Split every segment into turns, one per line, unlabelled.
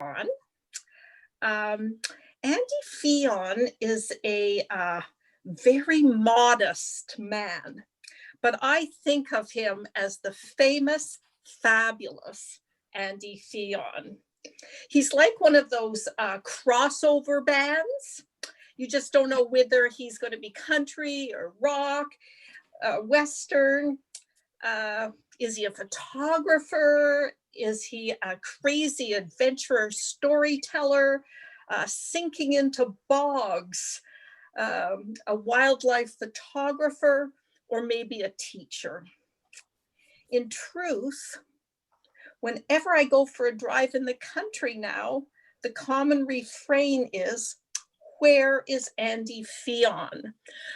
on. Andy Fyon is a very modest man, but I think of him as the famous, fabulous Andy Fyon. He's like one of those crossover bands. You just don't know whether he's going to be country or rock, Western. Is he a photographer? Is he a crazy adventurer storyteller, sinking into bogs, a wildlife photographer, or maybe a teacher? In truth, whenever I go for a drive in the country now, the common refrain is, where is Andy Fyon?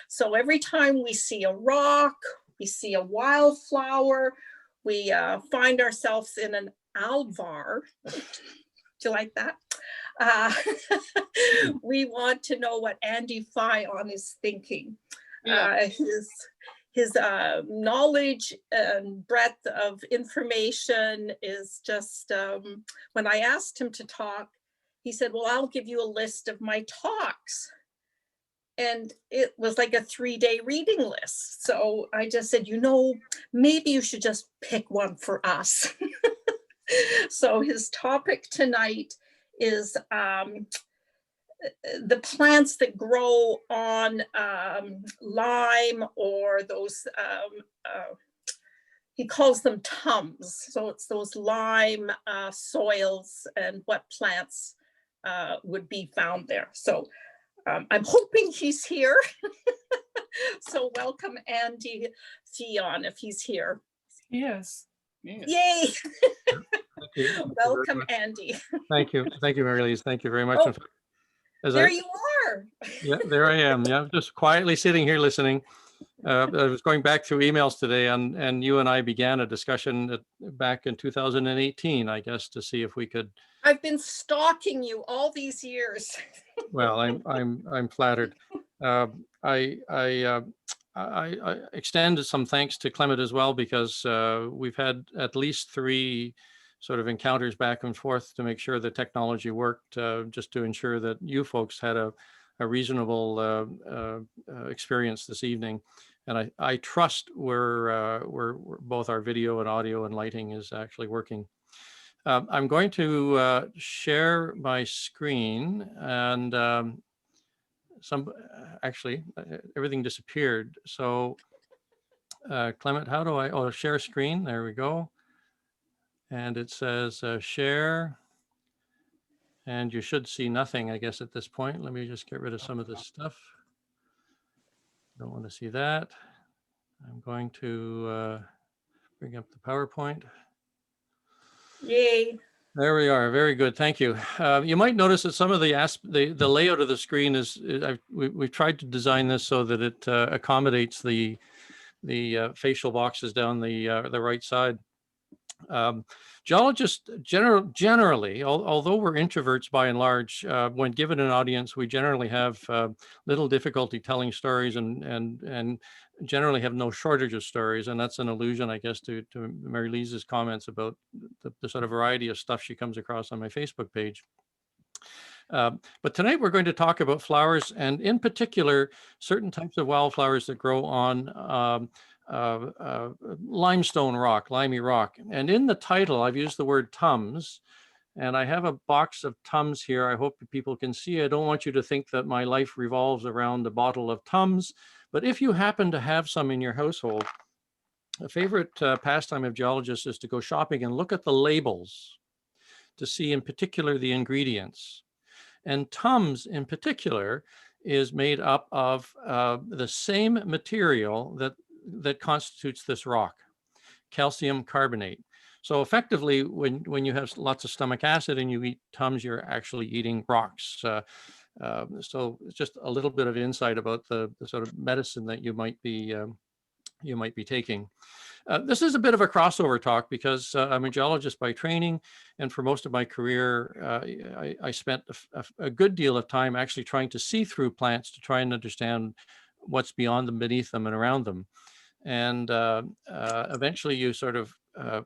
So every time we see a rock, we see a wildflower, we find ourselves in an alvar. Do you like that? We want to know what Andy Fyon is thinking. Yeah. His knowledge and breadth of information is just, when I asked him to talk, he said, well, I'll give you a list of my talks. And it was like a 3-day reading list. So I just said, maybe you should just pick one for us. So his topic tonight is the plants that grow on lime, or those, he calls them Tums. So it's those lime soils and what plants would be found there. So I'm hoping he's here. So welcome Andy Fyon, if he's here.
Yes.
Yay. Welcome, Andy.
Thank you, Mary-Lise. Thank you very much.
Oh, there you are.
Yeah, there I am. Yeah, just quietly sitting here listening. I was going back through emails today, and you and I began a discussion back in 2018, I guess, to see if we could.
I've been stalking you all these years.
Well, I'm flattered. I extend some thanks to Clement as well, because we've had at least 3 sort of encounters back and forth to make sure the technology worked, just to ensure that you folks had a reasonable experience this evening. And I trust we're both our video and audio and lighting is actually working. I'm going to share my screen, and actually everything disappeared. So Clement, how do I, share screen? There we go. And it says share, and you should see nothing, I guess, at this point. Let me just get rid of some of this stuff. Don't want to see that. I'm going to bring up the PowerPoint.
Yay.
There we are. Very good. Thank you. You might notice that some of the layout of the screen we've tried to design this so that it accommodates the facial boxes down the right side. Geologists generally, although we're introverts by and large, when given an audience, we generally have little difficulty telling stories, and generally have no shortage of stories. And that's an allusion, I guess, to Mary-Lise's comments about the sort of variety of stuff she comes across on my Facebook page. But tonight we're going to talk about flowers, and in particular, certain types of wildflowers that grow on limestone rock, limey rock. And in the title, I've used the word Tums, and I have a box of Tums here. I hope people can see. I don't want you to think that my life revolves around a bottle of Tums, but if you happen to have some in your household, a favorite pastime of geologists is to go shopping and look at the labels to see in particular the ingredients. And Tums in particular is made up of the same material that constitutes this rock, calcium carbonate. So effectively, when you have lots of stomach acid and you eat Tums, you're actually eating rocks. So it's just a little bit of insight about the sort of medicine that you might be taking. This is a bit of a crossover talk because I'm a geologist by training, and for most of my career, I spent a good deal of time actually trying to see through plants to try and understand what's beyond them, beneath them, and around them. And eventually you sort of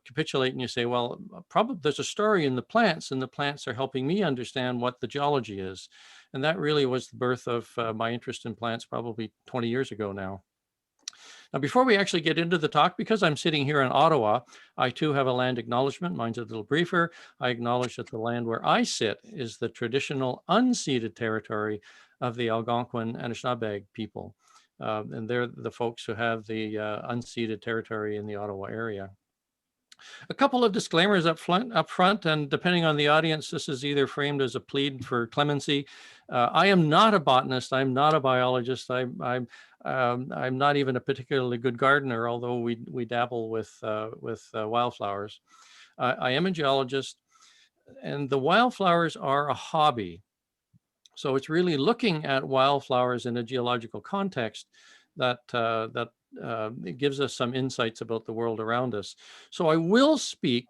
capitulate and you say, well, probably there's a story in the plants, and the plants are helping me understand what the geology is. And that really was the birth of my interest in plants probably 20 years ago now. Now, before we actually get into the talk, because I'm sitting here in Ottawa, I too have a land acknowledgement. Mine's a little briefer. I acknowledge that the land where I sit is the traditional unceded territory of the Algonquin and Anishinaabe people. And they're the folks who have the unceded territory in the Ottawa area. A couple of disclaimers up front, and depending on the audience, this is either framed as a plead for clemency. I am not a botanist. I'm not a biologist. I'm not even a particularly good gardener, although we dabble with wildflowers. I am a geologist, and the wildflowers are a hobby. So it's really looking at wildflowers in a geological context that it gives us some insights about the world around us. So I will speak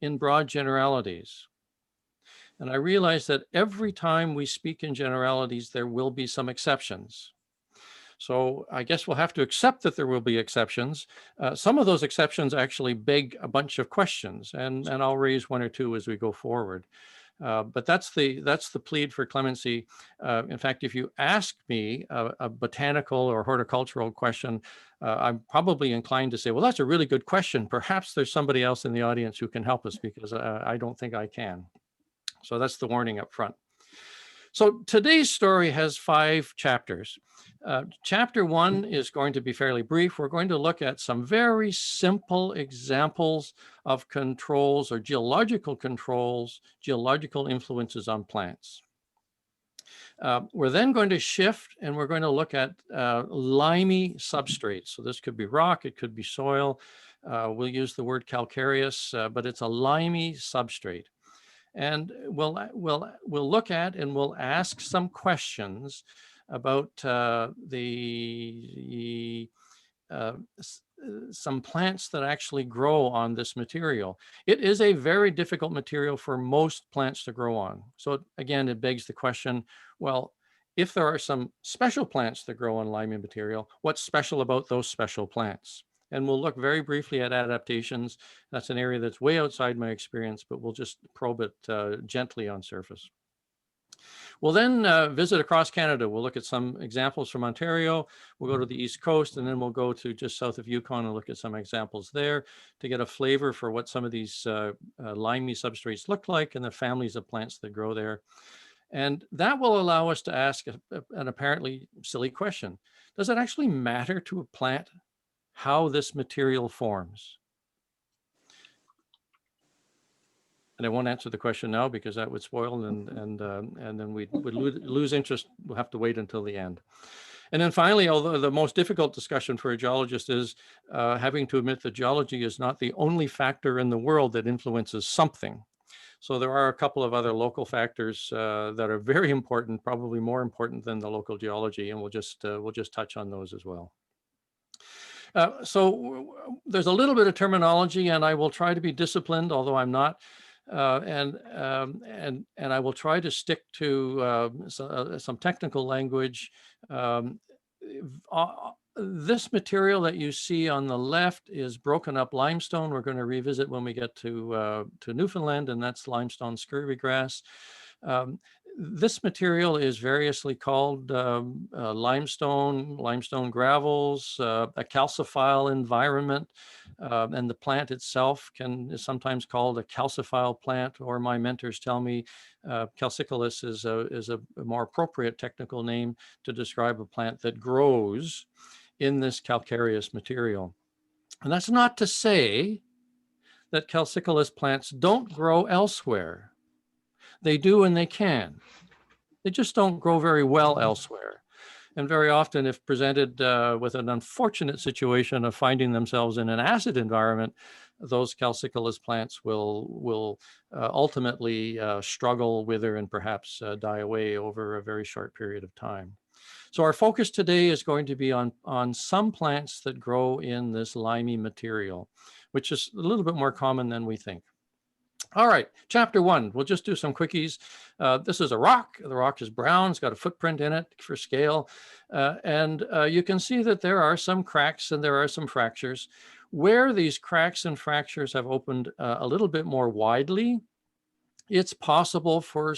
in broad generalities. And I realize that every time we speak in generalities, there will be some exceptions. So I guess we'll have to accept that there will be exceptions. Some of those exceptions actually beg a bunch of questions, and I'll raise one or two as we go forward. But that's the plead for clemency. In fact, if you ask me a botanical or horticultural question, I'm probably inclined to say, well, that's a really good question. Perhaps there's somebody else in the audience who can help us, because I don't think I can. So that's the warning up front. So today's story has 5 chapters. Chapter 1 is going to be fairly brief. We're going to look at some very simple examples of controls or geological controls, geological influences on plants. We're then going to shift and we're going to look at limey substrates. So this could be rock, it could be soil. We'll use the word calcareous, but it's a limey substrate. And we'll look at and we'll ask some questions about some plants that actually grow on this material. It is a very difficult material for most plants to grow on. So again, it begs the question, well, if there are some special plants that grow on limey material, what's special about those special plants? And we'll look very briefly at adaptations. That's an area that's way outside my experience, but we'll just probe it gently on surface. We'll then visit across Canada. We'll look at some examples from Ontario. We'll go to the East Coast, and then we'll go to just south of Yukon and look at some examples there to get a flavor for what some of these limey substrates look like and the families of plants that grow there. And that will allow us to ask an apparently silly question. Does it actually matter to a plant how this material forms? And I won't answer the question now because that would spoil and then we'd lose interest. We'll have to wait until the end. And then finally, although the most difficult discussion for a geologist is having to admit that geology is not the only factor in the world that influences something. So there are a couple of other local factors that are very important, probably more important than the local geology, and we'll just touch on those as well. So there's a little bit of terminology, and I will try to be disciplined, although I'm not. And I will try to stick to some technical language. This material that you see on the left is broken up limestone. We're going to revisit when we get to Newfoundland, and that's limestone scurvy grass. This material is variously called limestone gravels, a calciphile environment, and the plant itself is sometimes called a calciphile plant, or my mentors tell me calcicolous is a more appropriate technical name to describe a plant that grows in this calcareous material. And that's not to say that calcicolous plants don't grow elsewhere. They do and they can. They just don't grow very well elsewhere. And very often, if presented with an unfortunate situation of finding themselves in an acid environment, those calcicolous plants will ultimately struggle, wither, and perhaps die away over a very short period of time. So our focus today is going to be on some plants that grow in this limey material, which is a little bit more common than we think. All right, chapter 1, we'll just do some quickies. This is a rock. The rock is brown. It's got a footprint in it for scale. And you can see that there are some cracks and there are some fractures. Where these cracks and fractures have opened a little bit more widely, it's possible for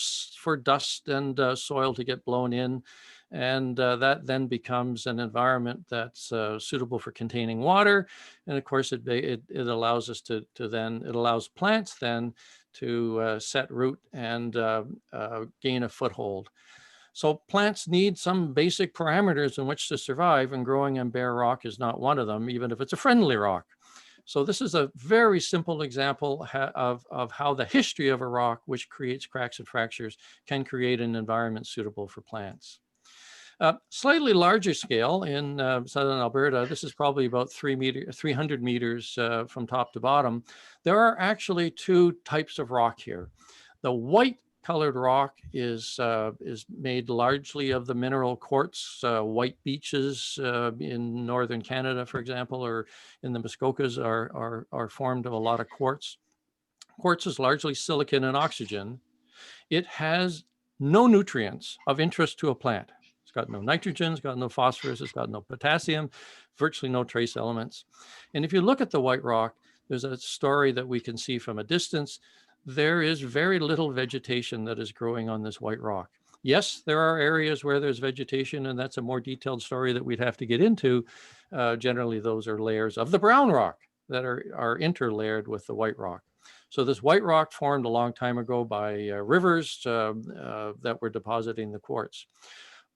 dust and soil to get blown in, and that then becomes an environment that's suitable for containing water. And of course, it allows us to then, it allows plants then to set root and gain a foothold. So plants need some basic parameters in which to survive, and growing on bare rock is not one of them, even if it's a friendly rock. So this is a very simple example of how the history of a rock, which creates cracks and fractures, can create an environment suitable for plants. Slightly larger scale in southern Alberta, this is probably about 300 meters from top to bottom. There are actually two types of rock here. The white colored rock is made largely of the mineral quartz. White beaches in northern Canada, for example, or in the Muskokas are formed of a lot of quartz. Quartz is largely silicon and oxygen. It has no nutrients of interest to a plant. It's got no nitrogen, it's got no phosphorus, it's got no potassium, virtually no trace elements. And if you look at the white rock, there's a story that we can see from a distance. There is very little vegetation that is growing on this white rock. Yes, there are areas where there's vegetation, and that's a more detailed story that we'd have to get into. Generally, those are layers of the brown rock that are interlayered with the white rock. So this white rock formed a long time ago by rivers that were depositing the quartz.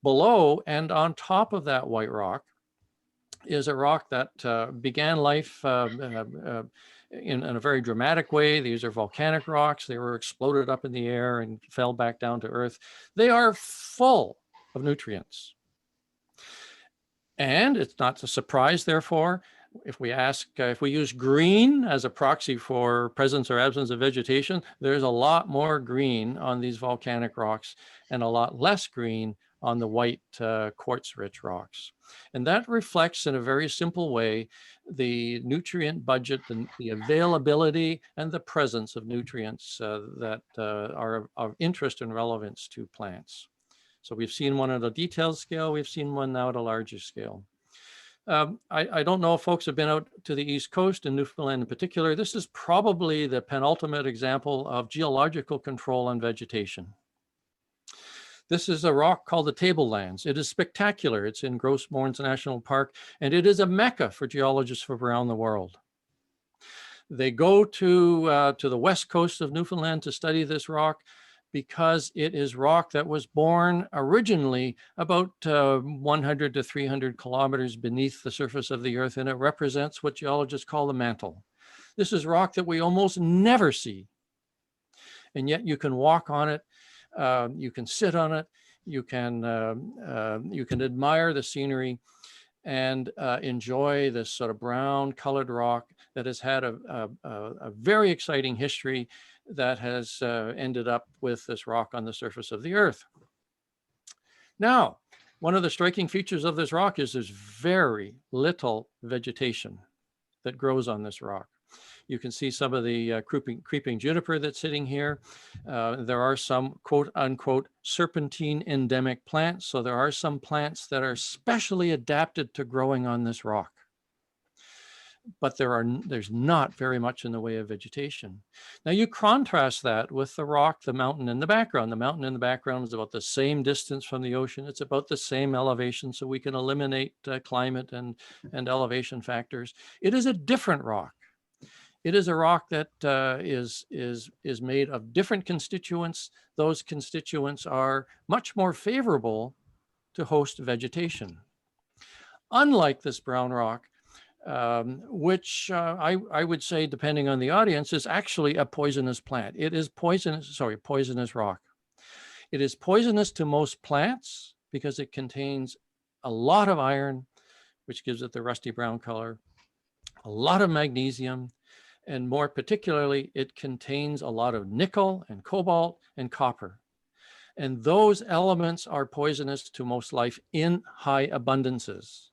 Below and on top of that white rock is a rock that began life in a very dramatic way. These are volcanic rocks. They were exploded up in the air and fell back down to earth. They are full of nutrients. And it's not a surprise, therefore, if we use green as a proxy for presence or absence of vegetation, there's a lot more green on these volcanic rocks and a lot less green on the white quartz-rich rocks. And that reflects in a very simple way the nutrient budget, the availability and the presence of nutrients that are of interest and relevance to plants. So we've seen one at a detailed scale, we've seen one now at a larger scale. I don't know if folks have been out to the East Coast and Newfoundland in particular. This is probably the penultimate example of geological control on vegetation. This is a rock called the Tablelands. It is spectacular. It's in Gros Mornes National Park, and it is a mecca for geologists from around the world. They go to the west coast of Newfoundland to study this rock because it is rock that was born originally about 100 to 300 kilometers beneath the surface of the earth, and it represents what geologists call the mantle. This is rock that we almost never see, and yet you can walk on it, you can sit on it, you can admire the scenery and enjoy this sort of brown colored rock that has had a very exciting history that has ended up with this rock on the surface of the earth. Now, one of the striking features of this rock is there's very little vegetation that grows on this rock. You can see some of the creeping juniper that's sitting here. There are some quote unquote serpentine endemic plants. So there are some plants that are specially adapted to growing on this rock. But there's not very much in the way of vegetation. Now you contrast that with the rock, the mountain in the background. The mountain in the background is about the same distance from the ocean. It's about the same elevation, so we can eliminate climate and elevation factors. It is a different rock. It is a rock that is made of different constituents. Those constituents are much more favorable to host vegetation. Unlike this brown rock, which I would say, depending on the audience, is actually a poisonous plant. It is poisonous rock. It is poisonous to most plants because it contains a lot of iron, which gives it the rusty brown color, a lot of magnesium, and more particularly, it contains a lot of nickel and cobalt and copper. And those elements are poisonous to most life in high abundances.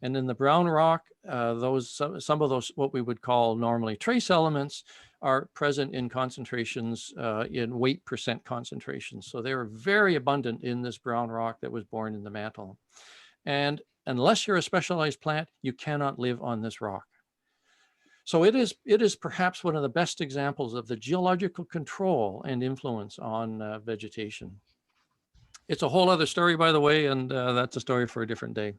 And in the brown rock, some of those, what we would call normally trace elements, are present in concentrations, in weight percent concentrations. So they are very abundant in this brown rock that was born in the mantle. And unless you're a specialized plant, you cannot live on this rock. So it is perhaps one of the best examples of the geological control and influence on vegetation. It's a whole other story, by the way, and that's a story for a different day.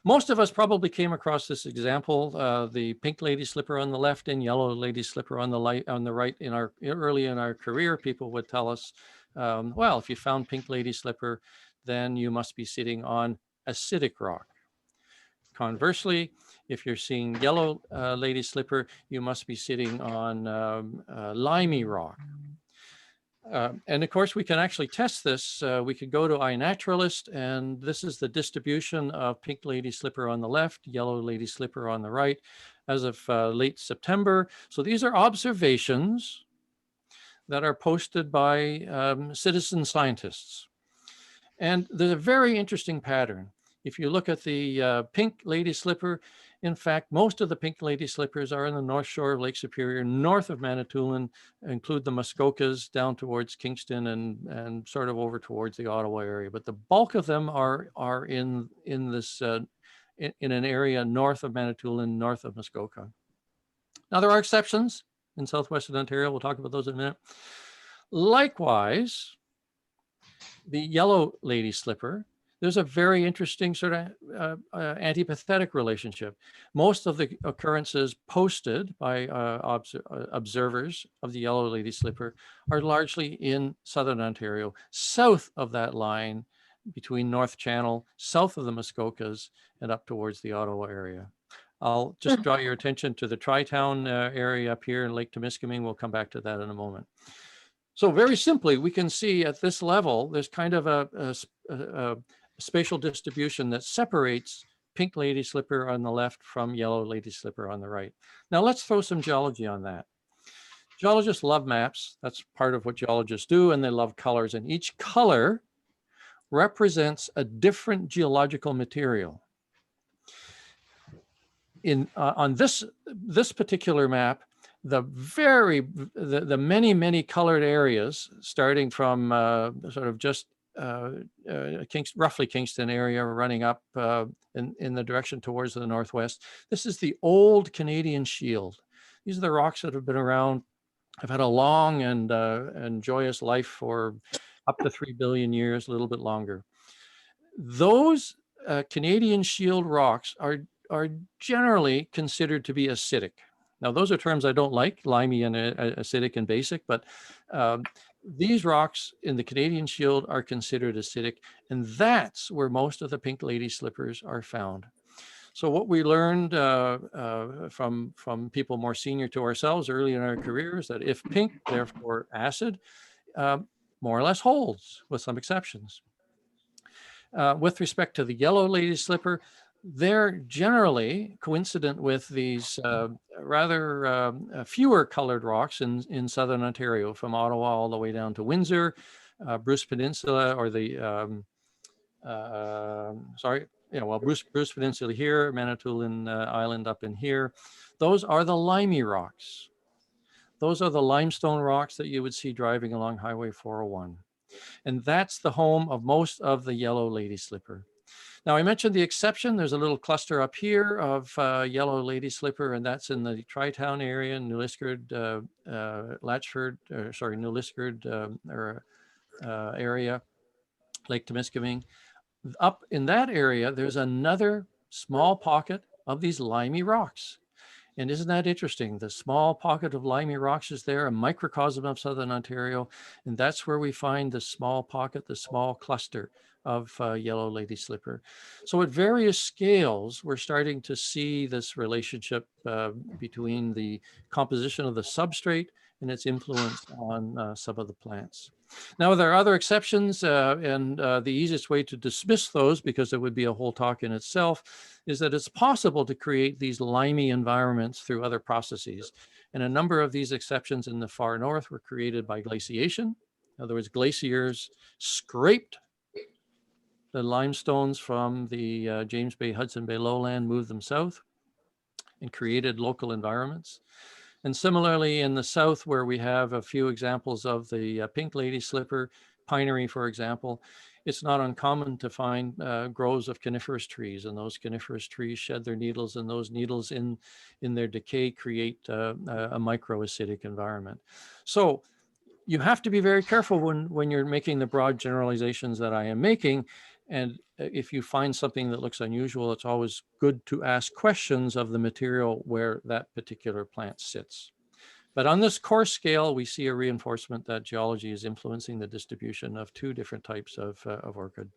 Most of us probably came across this example, the pink lady slipper on the left and yellow lady slipper on the right. Early in our career, people would tell us, well, if you found pink lady slipper, then you must be sitting on acidic rock. Conversely, if you're seeing yellow lady slipper, you must be sitting on limey rock. And of course, we can actually test this. We could go to iNaturalist, and this is the distribution of pink lady slipper on the left, yellow lady slipper on the right, as of late September. So these are observations that are posted by citizen scientists. And there's a very interesting pattern. If you look at the pink lady slipper, in fact, most of the pink lady slippers are in the north shore of Lake Superior, north of Manitoulin, include the Muskokas down towards Kingston and sort of over towards the Ottawa area. But the bulk of them are in this in an area north of Manitoulin, north of Muskoka. Now there are exceptions in southwestern Ontario. We'll talk about those in a minute. Likewise, the yellow lady slipper, there's a very interesting sort of antipathetic relationship. Most of the occurrences posted by observers of the yellow lady slipper are largely in southern Ontario, south of that line between North Channel, south of the Muskokas, and up towards the Ottawa area. I'll just draw your attention to the Tri-Town area up here in Lake Temiskaming. We'll come back to that in a moment. So very simply, we can see at this level, there's kind of a spatial distribution that separates pink lady slipper on the left from yellow lady slipper on the right. Now let's throw some geology on that. Geologists love maps. That's part of what geologists do, and they love colors. And each color represents a different geological material. On this particular map, the many colored areas, starting from sort of just roughly Kingston area, running up in the direction towards the northwest. This is the old Canadian Shield. These are the rocks that have been around, have had a long and joyous life for up to 3 billion years, a little bit longer. Those Canadian Shield rocks are generally considered to be acidic. Now, those are terms I don't like, limey and acidic and basic, but these rocks in the Canadian Shield are considered acidic, and that's where most of the pink lady slippers are found. So what we learned from people more senior to ourselves early in our careers, that if pink, therefore acid, more or less holds, with some exceptions. With respect to the yellow lady slipper, they're generally coincident with these rather fewer colored rocks in southern Ontario, from Ottawa all the way down to Windsor, Bruce Peninsula, or the Bruce Peninsula here, Manitoulin Island up in here. Those are the limey rocks. Those are the limestone rocks that you would see driving along Highway 401. And that's the home of most of the yellow lady slipper. Now, I mentioned the exception. There's a little cluster up here of yellow lady slipper, and that's in the Tri-Town area, New Liskeard, New Liskeard area, Lake Temiskaming. Up in that area, there's another small pocket of these limey rocks. And isn't that interesting? The small pocket of limey rocks is there, a microcosm of southern Ontario, and that's where we find the small pocket, the small cluster of yellow lady slipper. So at various scales, we're starting to see this relationship between the composition of the substrate and its influence on some of the plants. Now, there are other exceptions, and the easiest way to dismiss those, because it would be a whole talk in itself, is that it's possible to create these limey environments through other processes. And a number of these exceptions in the far north were created by glaciation. In other words, glaciers scraped the limestones from the James Bay, Hudson Bay lowland, moved them south, and created local environments. And similarly, in the south, where we have a few examples of the pink lady slipper, pinery, for example, it's not uncommon to find groves of coniferous trees, and those coniferous trees shed their needles, and those needles in their decay create a microacidic environment. So you have to be very careful when you're making the broad generalizations that I am making. And if you find something that looks unusual, it's always good to ask questions of the material where that particular plant sits. But on this coarse scale, we see a reinforcement that geology is influencing the distribution of two different types of orchid.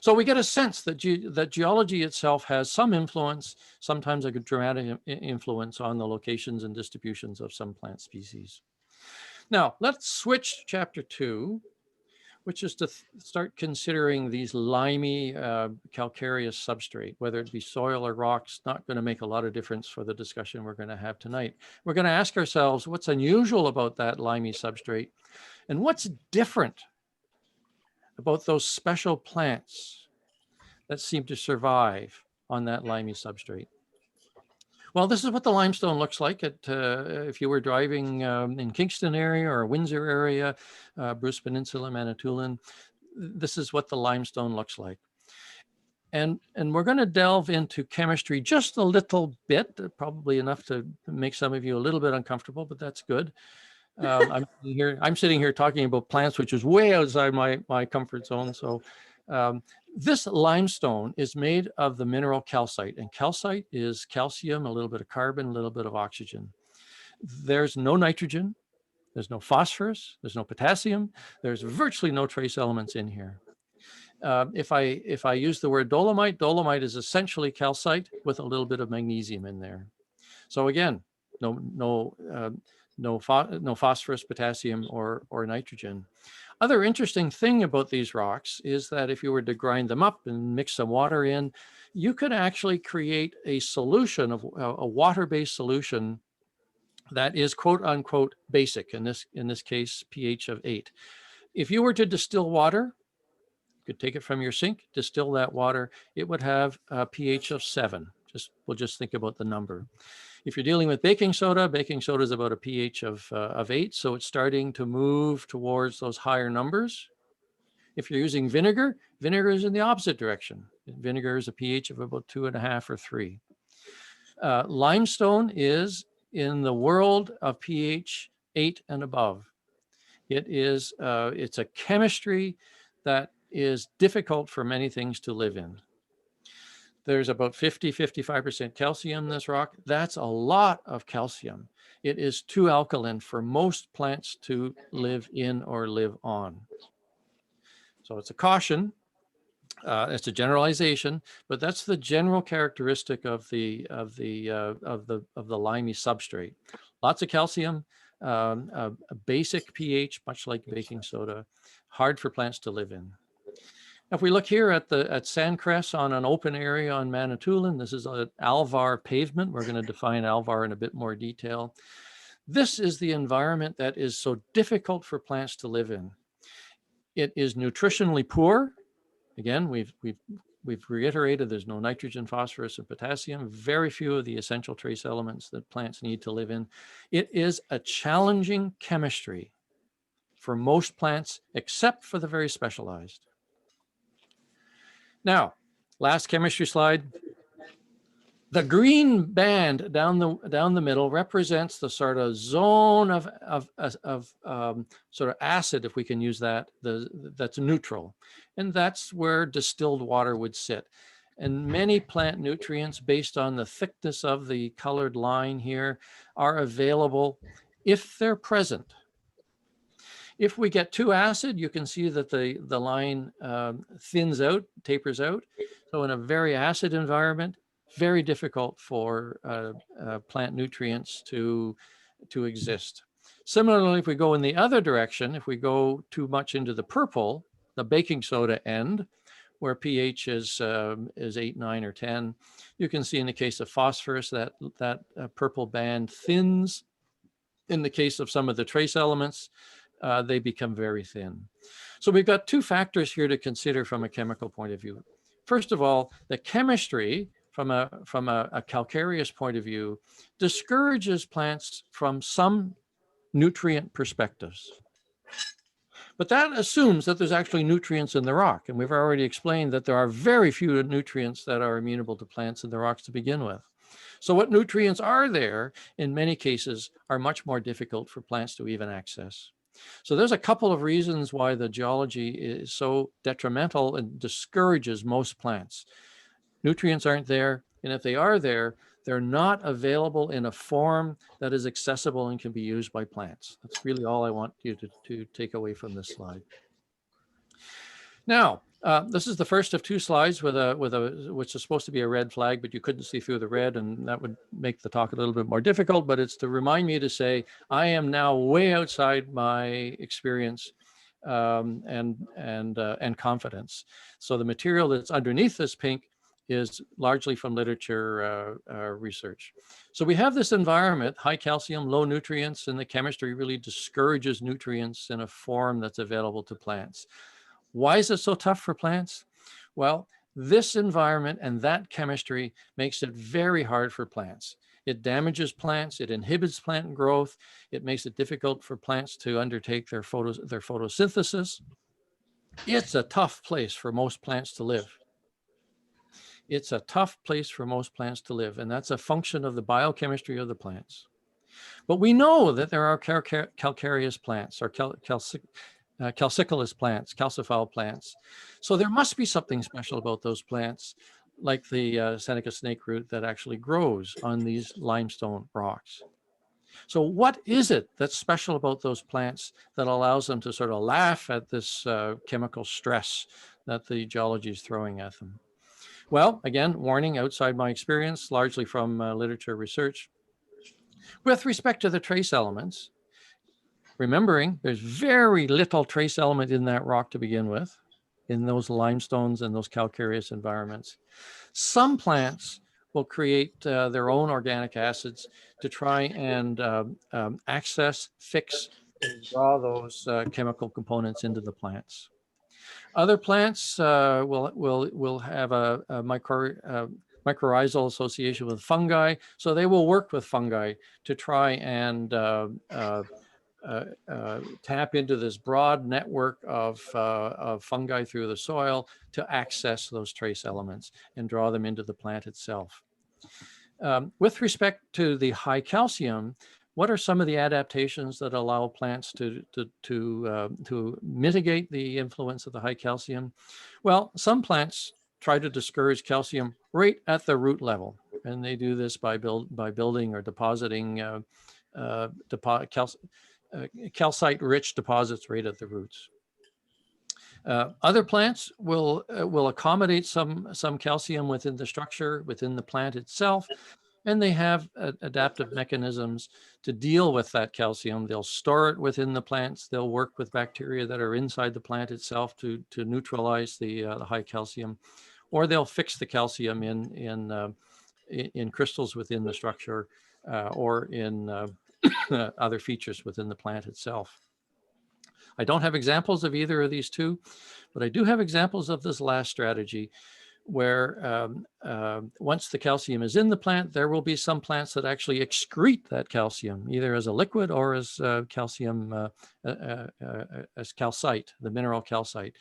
So we get a sense that, that geology itself has some influence, sometimes a dramatic influence on the locations and distributions of some plant species. Now, let's switch to chapter 2, which is to start considering these limey calcareous substrate, whether it be soil or rocks, not going to make a lot of difference for the discussion we're going to have tonight. We're going to ask ourselves what's unusual about that limey substrate, and what's different about those special plants that seem to survive on that limey substrate. Well, this is what the limestone looks like if you were driving in Kingston area or Windsor area, Bruce Peninsula, Manitoulin. This is what the limestone looks like. And we're going to delve into chemistry just a little bit, probably enough to make some of you a little bit uncomfortable, but that's good. I'm sitting here talking about plants, which is way outside my comfort zone. So this limestone is made of the mineral calcite, and calcite is calcium, a little bit of carbon, a little bit of oxygen. There's no nitrogen, there's no phosphorus, there's no potassium, there's virtually no trace elements in here. If I use the word dolomite, dolomite is essentially calcite with a little bit of magnesium in there. So again, no phosphorus, potassium, or nitrogen. Other interesting thing about these rocks is that if you were to grind them up and mix some water in, you could actually create a solution of a water-based solution that is quote unquote basic. In this case, pH of 8. If you were to distill water, you could take it from your sink, distill that water, it would have a pH of 7. We'll just think about the number. If you're dealing with baking soda is about a pH of 8, so it's starting to move towards those higher numbers. If you're using vinegar, vinegar is in the opposite direction. Vinegar is a pH of about 2.5 or 3. Limestone is in the world of pH 8 and above. It's a chemistry that is difficult for many things to live in. There's about 55% calcium in this rock. That's a lot of calcium. It is too alkaline for most plants to live in or live on. So it's a caution. It's a generalization, but that's the general characteristic of the limey substrate. Lots of calcium, a basic pH, much like baking soda, hard for plants to live in. If we look here at sandcrest on an open area on Manitoulin, this is an alvar pavement. We're going to define alvar in a bit more detail. This is the environment that is so difficult for plants to live in. It is nutritionally poor. Again, we've reiterated there's no nitrogen, phosphorus, and potassium, very few of the essential trace elements that plants need to live in. It is a challenging chemistry for most plants, except for the very specialized. Now, last chemistry slide. The green band down the middle represents the sort of zone of sort of acid, if we can use that, that's neutral. And that's where distilled water would sit. And many plant nutrients, based on the thickness of the colored line here, are available if they're present. If we get too acid, you can see that the line thins out, tapers out. So in a very acid environment, very difficult for plant nutrients to exist. Similarly, if we go in the other direction, if we go too much into the purple, the baking soda end, where pH is 8, 9, or 10, you can see in the case of phosphorus that purple band thins. In the case of some of the trace elements, they become very thin. So we've got two factors here to consider from a chemical point of view. First of all, the chemistry from a calcareous point of view discourages plants from some nutrient perspectives. But that assumes that there's actually nutrients in the rock. And we've already explained that there are very few nutrients that are amenable to plants in the rocks to begin with. So what nutrients are there, in many cases, are much more difficult for plants to even access. So there's a couple of reasons why the geology is so detrimental and discourages most plants. Nutrients aren't there, and if they are there, they're not available in a form that is accessible and can be used by plants. That's really all I want you to take away from this slide. Now, this is the first of two slides which is supposed to be a red flag, but you couldn't see through the red, and that would make the talk a little bit more difficult, but it's to remind me to say, I am now way outside my experience and confidence. So the material that's underneath this pink is largely from literature research. So we have this environment, high calcium, low nutrients, and the chemistry really discourages nutrients in a form that's available to plants. Why is it so tough for plants? Well, this environment and that chemistry makes it very hard for plants. It damages plants, it inhibits plant growth, it makes it difficult for plants to undertake their photosynthesis. It's a tough place for most plants to live. It's a tough place for most plants to live, and that's a function of the biochemistry of the plants. But we know that there are calcareous plants or calcicolous plants, calcifoul plants. So there must be something special about those plants, like the Seneca snakeroot that actually grows on these limestone rocks. So what is it that's special about those plants that allows them to sort of laugh at this chemical stress that the geology is throwing at them? Well, again, warning outside my experience, largely from literature research. With respect to the trace elements, remembering there's very little trace element in that rock to begin with, in those limestones and those calcareous environments. Some plants will create their own organic acids to try and access, fix, and draw those chemical components into the plants. Other plants will have a mycorrhizal association with fungi, so they will work with fungi to try and tap into this broad network of fungi through the soil to access those trace elements and draw them into the plant itself. With respect to the high calcium, what are some of the adaptations that allow plants to mitigate the influence of the high calcium? Well, some plants try to discourage calcium right at the root level, and they do this by building or depositing calcite-rich deposits right at the roots. Other plants will accommodate some calcium within the structure, within the plant itself, and they have adaptive mechanisms to deal with that calcium. They'll store it within the plants. They'll work with bacteria that are inside the plant itself to neutralize the high calcium, or they'll fix the calcium in crystals within the structure or in other features within the plant itself. I don't have examples of either of these two, but I do have examples of this last strategy where once the calcium is in the plant, there will be some plants that actually excrete that calcium, either as a liquid or as calcium, as calcite, the mineral calcite,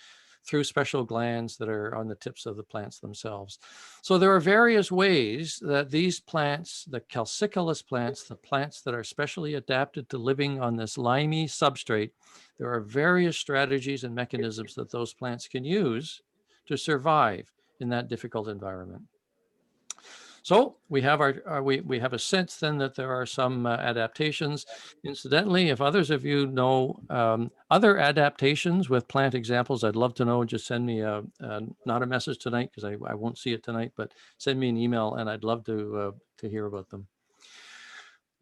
through special glands that are on the tips of the plants themselves. So there are various ways that these plants, the calcicolous plants, the plants that are specially adapted to living on this limey substrate, there are various strategies and mechanisms that those plants can use to survive in that difficult environment. So we have we have a sense then that there are some adaptations. Incidentally, if others of you know other adaptations with plant examples, I'd love to know. Just send me not a message tonight because I won't see it tonight, but send me an email and I'd love to hear about them.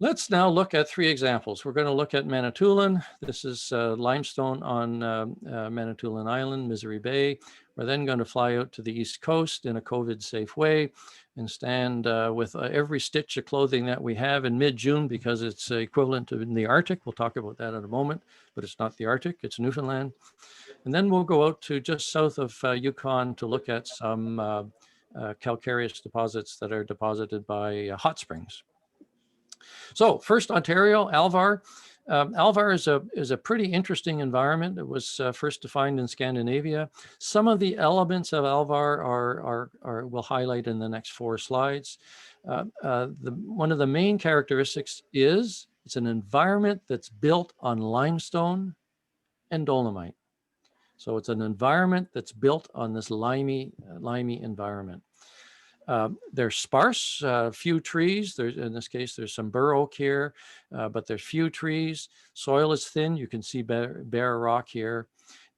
Let's now look at three examples. We're going to look at Manitoulin. This is limestone on Manitoulin Island, Misery Bay. We're then going to fly out to the East Coast in a COVID-safe way and stand with every stitch of clothing that we have in mid-June because it's equivalent to in the Arctic. We'll talk about that in a moment, but it's not the Arctic, it's Newfoundland. And then we'll go out to just south of Yukon to look at some calcareous deposits that are deposited by hot springs. So first, Ontario, Alvar. Alvar is a pretty interesting environment. It was first defined in Scandinavia. Some of the elements of Alvar we'll highlight in the next 4 slides. One of the main characteristics is it's an environment that's built on limestone and dolomite. So it's an environment that's built on this limey environment. They're sparse, few trees. In this case, there's some bur oak here, but there's few trees. Soil is thin. You can see bare rock here.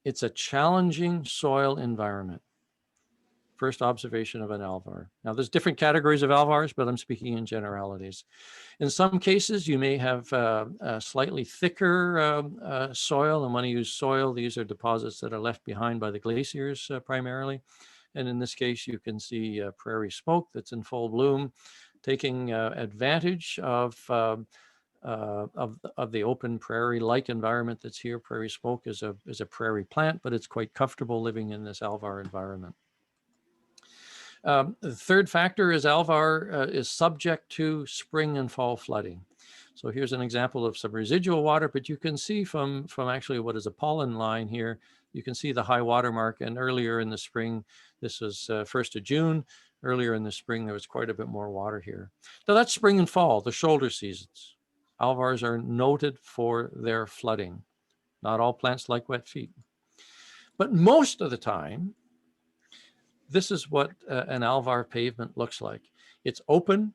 It's a challenging soil environment. First observation of an alvar. Now, there's different categories of alvars, but I'm speaking in generalities. In some cases, you may have a slightly thicker soil. And when I use soil, these are deposits that are left behind by the glaciers primarily. And in this case, you can see prairie smoke that's in full bloom, taking advantage of the open prairie-like environment that's here. Prairie smoke is a prairie plant, but it's quite comfortable living in this alvar environment. The third factor is alvar is subject to spring and fall flooding. So here's an example of some residual water, but you can see from actually what is a pollen line here, you can see the high water mark. And earlier in the spring, this was 1st of June. Earlier in the spring, there was quite a bit more water here. Now that's spring and fall, the shoulder seasons. Alvars are noted for their flooding. Not all plants like wet feet. But most of the time, this is what an alvar pavement looks like. It's open,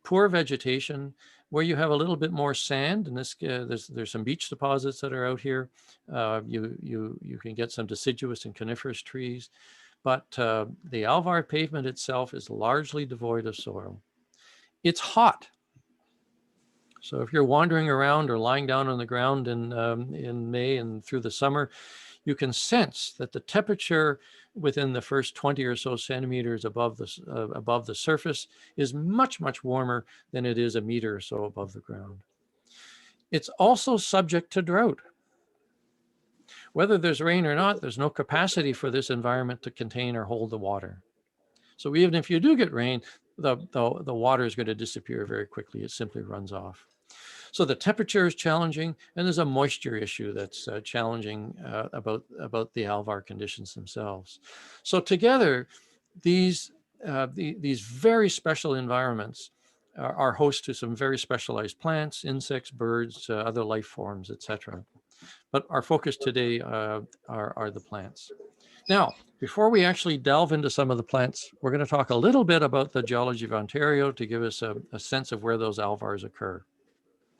poor vegetation, where you have a little bit more sand. And this there's some beach deposits that are out here. You can get some deciduous and coniferous trees, but the alvar pavement itself is largely devoid of soil. It's hot. So if you're wandering around or lying down on the ground in May and through the summer, you can sense that the temperature within the first 20 or so centimeters above the surface is much, much warmer than it is a meter or so above the ground. It's also subject to drought. Whether there's rain or not, there's no capacity for this environment to contain or hold the water. So even if you do get rain, the water is going to disappear very quickly. It simply runs off. So the temperature is challenging, and there's a moisture issue that's challenging about the alvar conditions themselves. So together, these very special environments are host to some very specialized plants, insects, birds, other life forms, etc. But our focus today are the plants. Now, before we actually delve into some of the plants, we're going to talk a little bit about the geology of Ontario to give us a sense of where those alvars occur.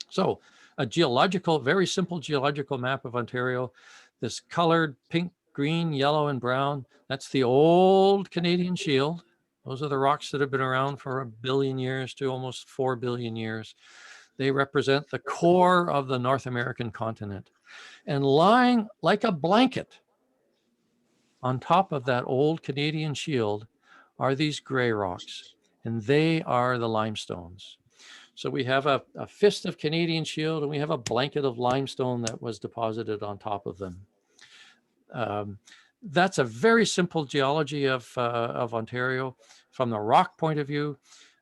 So a very simple geological map of Ontario, this colored pink, green, yellow, and brown, that's the old Canadian Shield. Those are the rocks that have been around for 1 billion years to almost 4 billion years. They represent the core of the North American continent. And lying like a blanket on top of that old Canadian Shield are these gray rocks, and they are the limestones. So we have a fist of Canadian Shield, and we have a blanket of limestone that was deposited on top of them. That's a very simple geology of Ontario from the rock point of view.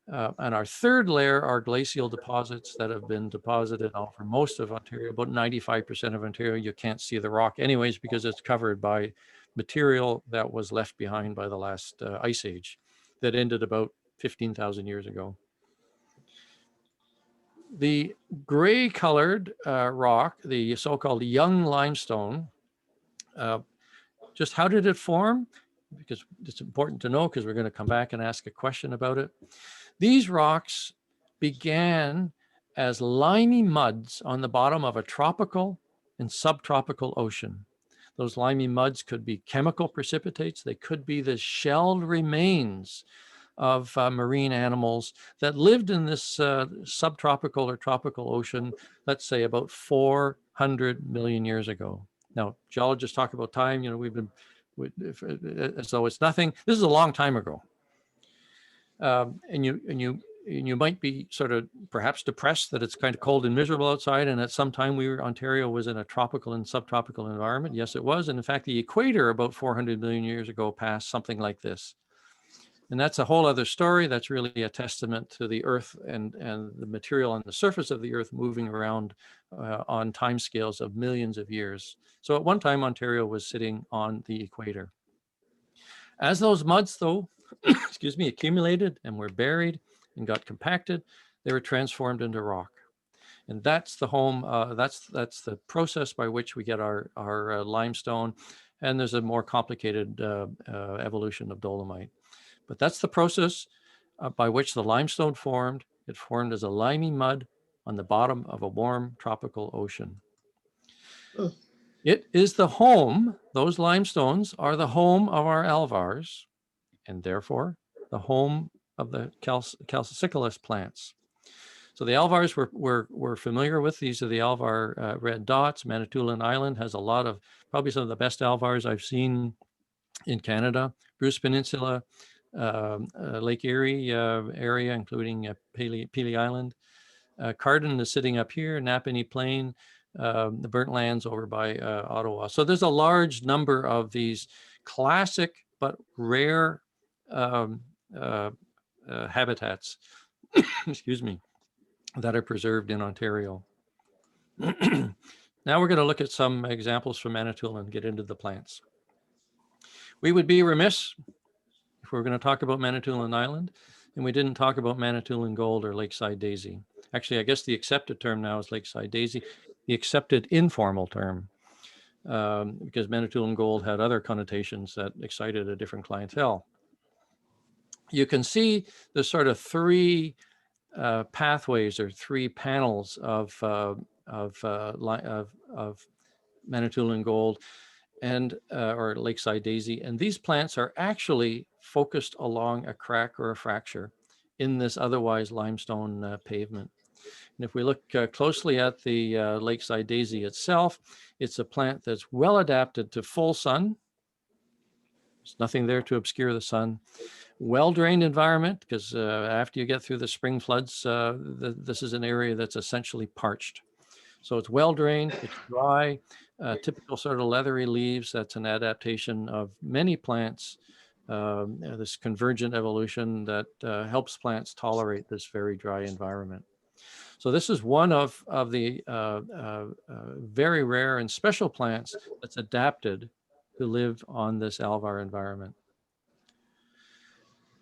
And our third layer are glacial deposits that have been deposited for most of Ontario. About 95% of Ontario, you can't see the rock anyways because it's covered by material that was left behind by the last ice age that ended about 15,000 years ago. The gray colored rock, the so-called young limestone, just how did it form? Because it's important to know, because we're going to come back and ask a question about it. These rocks began as limey muds on the bottom of a tropical and subtropical ocean. Those limey muds could be chemical precipitates. They could be the shelled remains of marine animals that lived in this subtropical or tropical ocean, let's say about 400 million years ago. Now, geologists talk about time, we've been, as though it's nothing. This is a long time ago. And you might be sort of perhaps depressed that it's kind of cold and miserable outside, and at some time Ontario was in a tropical and subtropical environment. Yes, it was. And in fact, the equator about 400 million years ago passed something like this. And that's a whole other story. That's really a testament to the Earth and the material on the surface of the Earth moving around on timescales of millions of years. So at one time, Ontario was sitting on the equator. As those muds, though, excuse me, accumulated and were buried and got compacted, they were transformed into rock. And that's the home, that's the process by which we get our limestone. And there's a more complicated evolution of dolomite. But that's the process by which the limestone formed. It formed as a limey mud on the bottom of a warm tropical ocean.
Mm.
It is the home, those limestones are the home of our alvars, and therefore the home of the calcicolous plants. So the alvars we're familiar with. These are the alvar red dots. Manitoulin Island has a lot of, probably some of the best alvars I've seen in Canada. Bruce Peninsula, Lake Erie area, including Pelee Island. Carden is sitting up here, Napanee Plain, the burnt lands over by Ottawa. So there's a large number of these classic but rare habitats, excuse me, that are preserved in Ontario. Now we're going to look at some examples from Manitoulin and get into the plants. We would be remiss if we're going to talk about Manitoulin Island and we didn't talk about Manitoulin Gold or Lakeside Daisy. Actually, I guess the accepted term now is Lakeside Daisy, the accepted informal term, because Manitoulin Gold had other connotations that excited a different clientele. You can see the sort of three pathways or three panels of Manitoulin Gold and or Lakeside Daisy, and these plants are actually focused along a crack or a fracture in this otherwise limestone pavement. And if we look closely at the Lakeside Daisy itself, it's a plant that's well adapted to full sun. There's nothing there to obscure the sun. Well-drained environment, because after you get through the spring floods, this is an area that's essentially parched. So it's well-drained, it's dry, typical sort of leathery leaves. That's an adaptation of many plants, this convergent evolution that helps plants tolerate this very dry environment. So this is one of the very rare and special plants that's adapted to live on this alvar environment.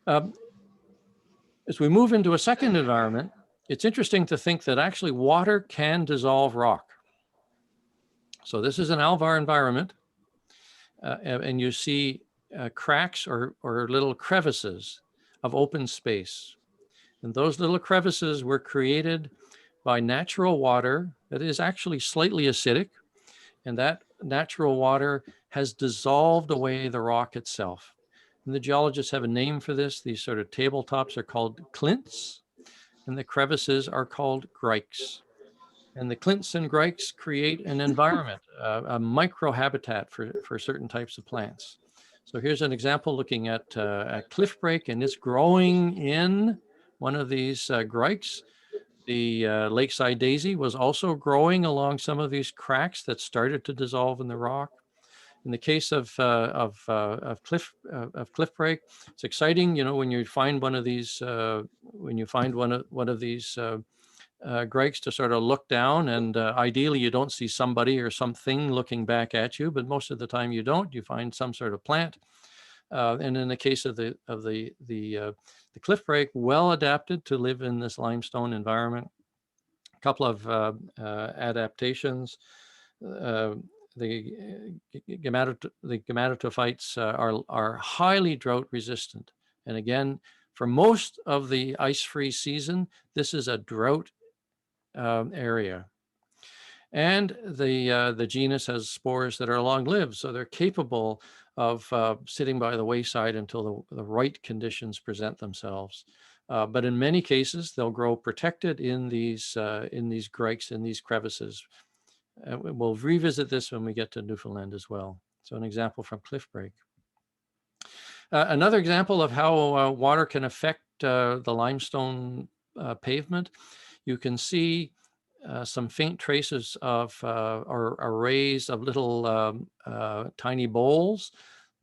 As we move into a second environment, it's interesting to think that actually water can dissolve rock. So this is an alvar environment, and you see cracks or little crevices of open space. And those little crevices were created by natural water that is actually slightly acidic, and that natural water has dissolved away the rock itself. And the geologists have a name for this. These sort of tabletops are called clints, and the crevices are called grikes. And the clints and grikes create an environment, a microhabitat for certain types of plants. So here's an example looking at a cliff break, and it's growing in one of these grikes. The Lakeside Daisy was also growing along some of these cracks that started to dissolve in the rock. In the case of cliff break, it's exciting, you know, when you find one of these, one of these grikes, to sort of look down, and ideally you don't see somebody or something looking back at you, but most of the time you don't. You find some sort of plant. And in the case of the cliff break, well adapted to live in this limestone environment. A couple of adaptations. The gametophytes are highly drought resistant. And again, for most of the ice-free season, this is a drought area. And the genus has spores that are long-lived, so they're capable of sitting by the wayside until the right conditions present themselves. But in many cases, they'll grow protected in these grikes, in these crevices. We'll revisit this when we get to Newfoundland as well. So an example from cliff break. Another example of how water can affect the limestone pavement. You can see some faint traces of or arrays of little tiny bowls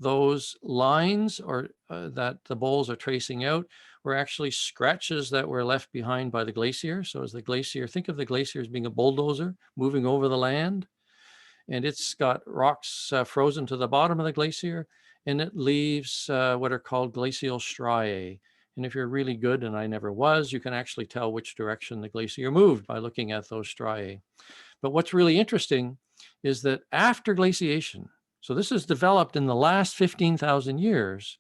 those lines or that the bowls are tracing out were actually scratches that were left behind by the glacier. So as the glacier, think of the glacier as being a bulldozer moving over the land, and it's got rocks frozen to the bottom of the glacier, and it leaves what are called glacial striae. And if you're really good, and I never was, you can actually tell which direction the glacier moved by looking at those striae. But what's really interesting is that after glaciation, so this is developed in the last 15,000 years,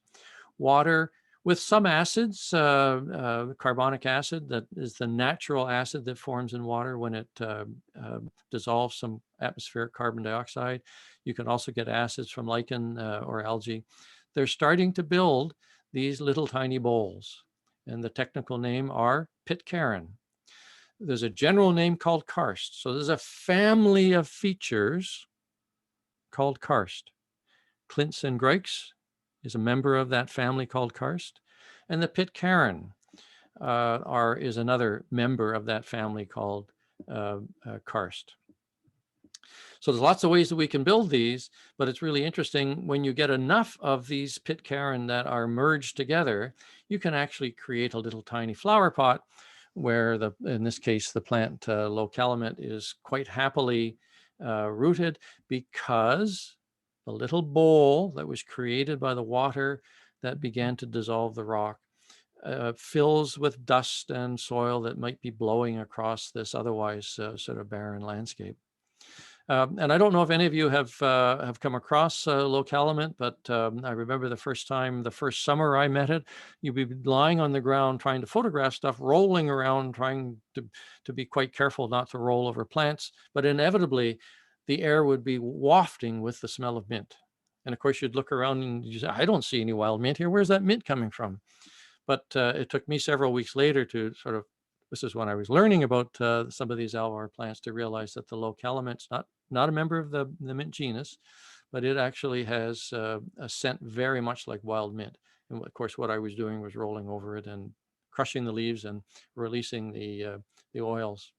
water with some acids, carbonic acid, that is the natural acid that forms in water when it dissolves some atmospheric carbon dioxide. You can also get acids from lichen or algae. They're starting to build these little tiny bowls, and the technical name are pitcairn. There's a general name called karst. So there's a family of features called karst. Clints and Grikes is a member of that family called karst, and the pitcairn is another member of that family called karst. So there's lots of ways that we can build these, but it's really interesting when you get enough of these pitcairn that are merged together, you can actually create a little tiny flower pot where in this case, the plant localement is quite happily rooted because the little bowl that was created by the water that began to dissolve the rock fills with dust and soil that might be blowing across this otherwise sort of barren landscape. And I don't know if any of you have come across localement, but I remember the first summer I met it, you'd be lying on the ground trying to photograph stuff, rolling around, trying to be quite careful not to roll over plants, but inevitably the air would be wafting with the smell of mint. And of course you'd look around and you say, I don't see any wild mint here. Where's that mint coming from? But it took me several weeks later to sort of, this is when I was learning about some of these alvar plants, to realize that the localament's not a member of the mint genus, but it actually has a scent very much like wild mint. And of course, what I was doing was rolling over it and crushing the leaves and releasing the oils.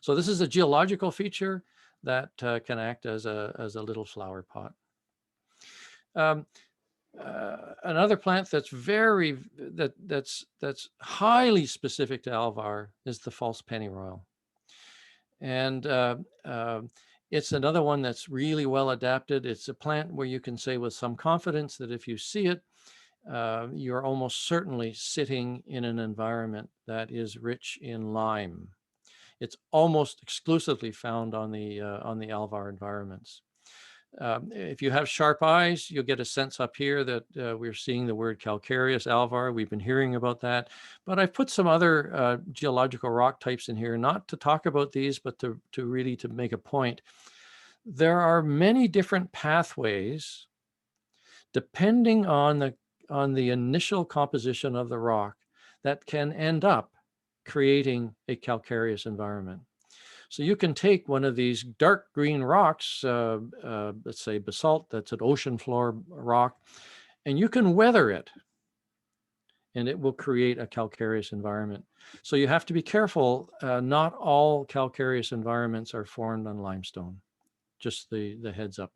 So this is a geological feature that can act as a little flower pot. Another plant that's that's highly specific to alvar is the false pennyroyal, and it's another one that's really well adapted. It's a plant where you can say with some confidence that if you see it, you're almost certainly sitting in an environment that is rich in lime. It's almost exclusively found on the alvar environments. If you have sharp eyes, you'll get a sense up here that we're seeing the word calcareous alvar. We've been hearing about that, but I've put some other geological rock types in here, not to talk about these, but to really to make a point. There are many different pathways depending on the initial composition of the rock that can end up creating a calcareous environment. So you can take one of these dark green rocks, let's say basalt, that's an ocean floor rock, and you can weather it, and it will create a calcareous environment. So you have to be careful. Not all calcareous environments are formed on limestone, just the heads up.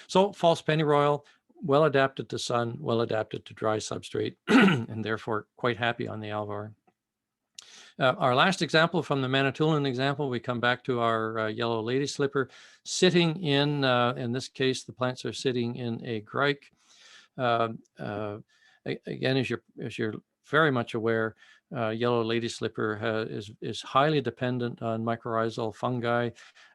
So false pennyroyal, well adapted to sun, well adapted to dry substrate, and therefore quite happy on the alvar. Our last example from the Manitoulin example, we come back to our yellow lady slipper sitting in this case, the plants are sitting in a grike. Again, as you're very much aware, yellow lady slipper is highly dependent on mycorrhizal fungi,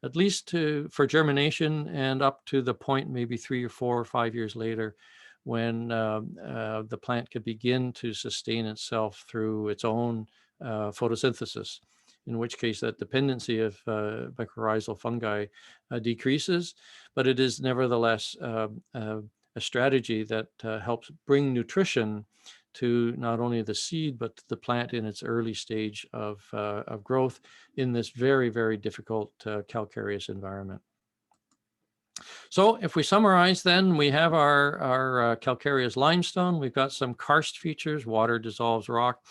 at least for germination and up to the point maybe 3 or 4 or 5 years later, when the plant could begin to sustain itself through its own photosynthesis, in which case that dependency of mycorrhizal fungi decreases, but it is nevertheless a strategy that helps bring nutrition to not only the seed, but the plant in its early stage of growth in this very, very difficult calcareous environment. So if we summarize, then we have our calcareous limestone. We've got some karst features, water dissolves rock.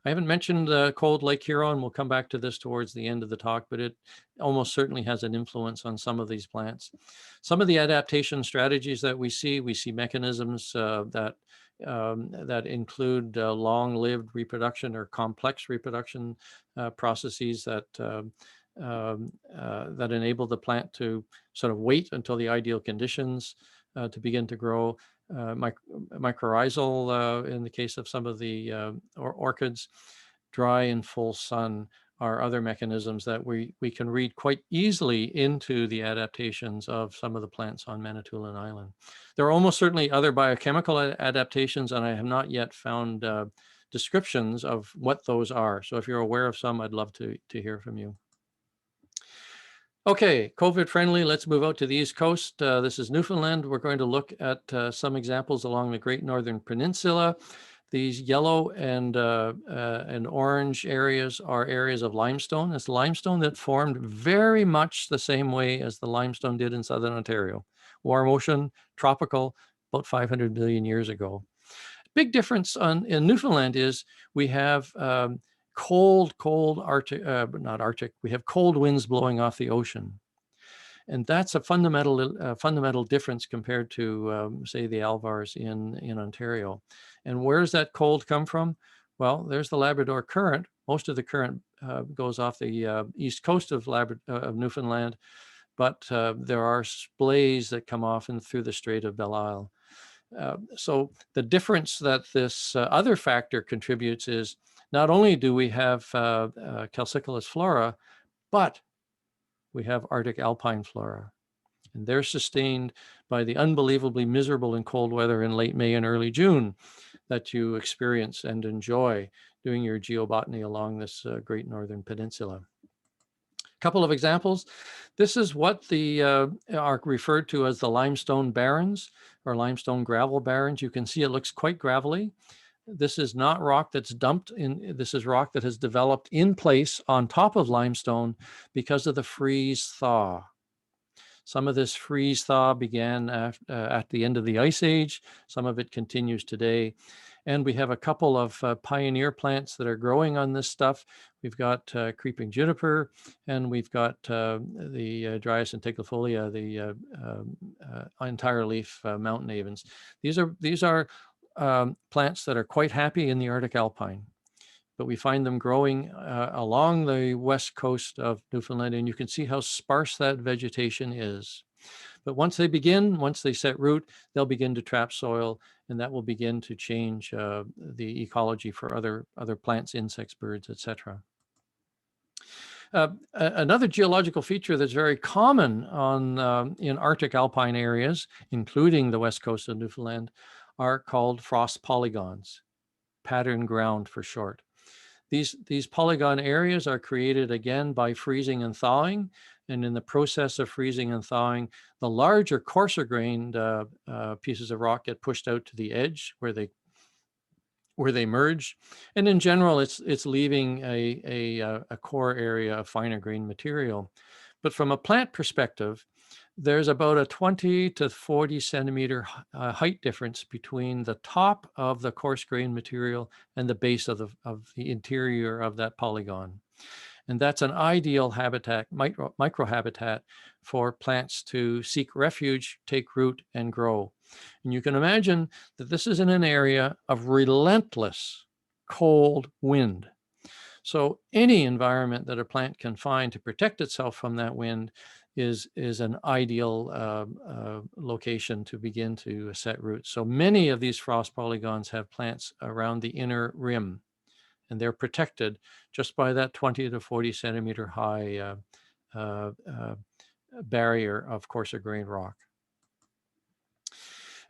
I haven't mentioned cold Lake Huron. We'll come back to this towards the end of the talk, but it almost certainly has an influence on some of these plants. Some of the adaptation strategies that we see mechanisms that include long-lived reproduction or complex reproduction processes that enable the plant to sort of wait until the ideal conditions to begin to grow. Mycorrhizal, in the case of some of the orchids, dry and full sun are other mechanisms that we can read quite easily into the adaptations of some of the plants on Manitoulin Island. There are almost certainly other biochemical adaptations, and I have not yet found descriptions of what those are. So if you're aware of some, I'd love to hear from you. Okay, COVID friendly, let's move out to the East Coast. This is Newfoundland. We're going to look at some examples along the Great Northern Peninsula. These yellow and orange areas are areas of limestone. It's limestone that formed very much the same way as the limestone did in Southern Ontario. Warm ocean, tropical, about 500 million years ago. Big difference in Newfoundland is we have cold Arctic, not Arctic, we have cold winds blowing off the ocean. And that's a fundamental difference compared to, say, the Alvars in Ontario. And where does that cold come from? Well, there's the Labrador Current. Most of the current goes off the east coast of Newfoundland, but there are splays that come off and through the Strait of Belle Isle. So the difference that this other factor contributes is not only do we have calcicolous flora, but we have Arctic alpine flora. And they're sustained by the unbelievably miserable and cold weather in late May and early June that you experience and enjoy doing your geobotany along this Great Northern Peninsula. A couple of examples. This is what are referred to as the limestone barrens or limestone gravel barrens. You can see it looks quite gravelly. This is not rock that's dumped in, this is rock that has developed in place on top of limestone because of the freeze thaw. Some of this freeze thaw began at the end of the Ice Age. Some of it continues today. And we have a couple of pioneer plants that are growing on this stuff. We've got creeping juniper, and we've got the Dryas antiquifolia, the entire leaf mountain avens. These are plants that are quite happy in the Arctic alpine, but we find them growing along the west coast of Newfoundland, and you can see how sparse that vegetation is. But once they set root, they'll begin to trap soil, and that will begin to change the ecology for other plants, insects, birds, etc. Another geological feature that's very common in Arctic alpine areas, including the west coast of Newfoundland, are called frost polygons, pattern ground for short. These polygon areas are created again by freezing and thawing, and in the process of freezing and thawing, the larger, coarser grained pieces of rock get pushed out to the edge where they merge, and in general, it's leaving a core area of finer grained material. But from a plant perspective, there's about a 20 to 40 centimeter height difference between the top of the coarse grained material and the base of the interior of that polygon. And that's an ideal habitat, microhabitat for plants to seek refuge, take root, and grow. And you can imagine that this is in an area of relentless cold wind. So any environment that a plant can find to protect itself from that wind is an ideal location to begin to set roots. So many of these frost polygons have plants around the inner rim, and they're protected just by that 20 to 40 centimeter high barrier of coarser grained rock.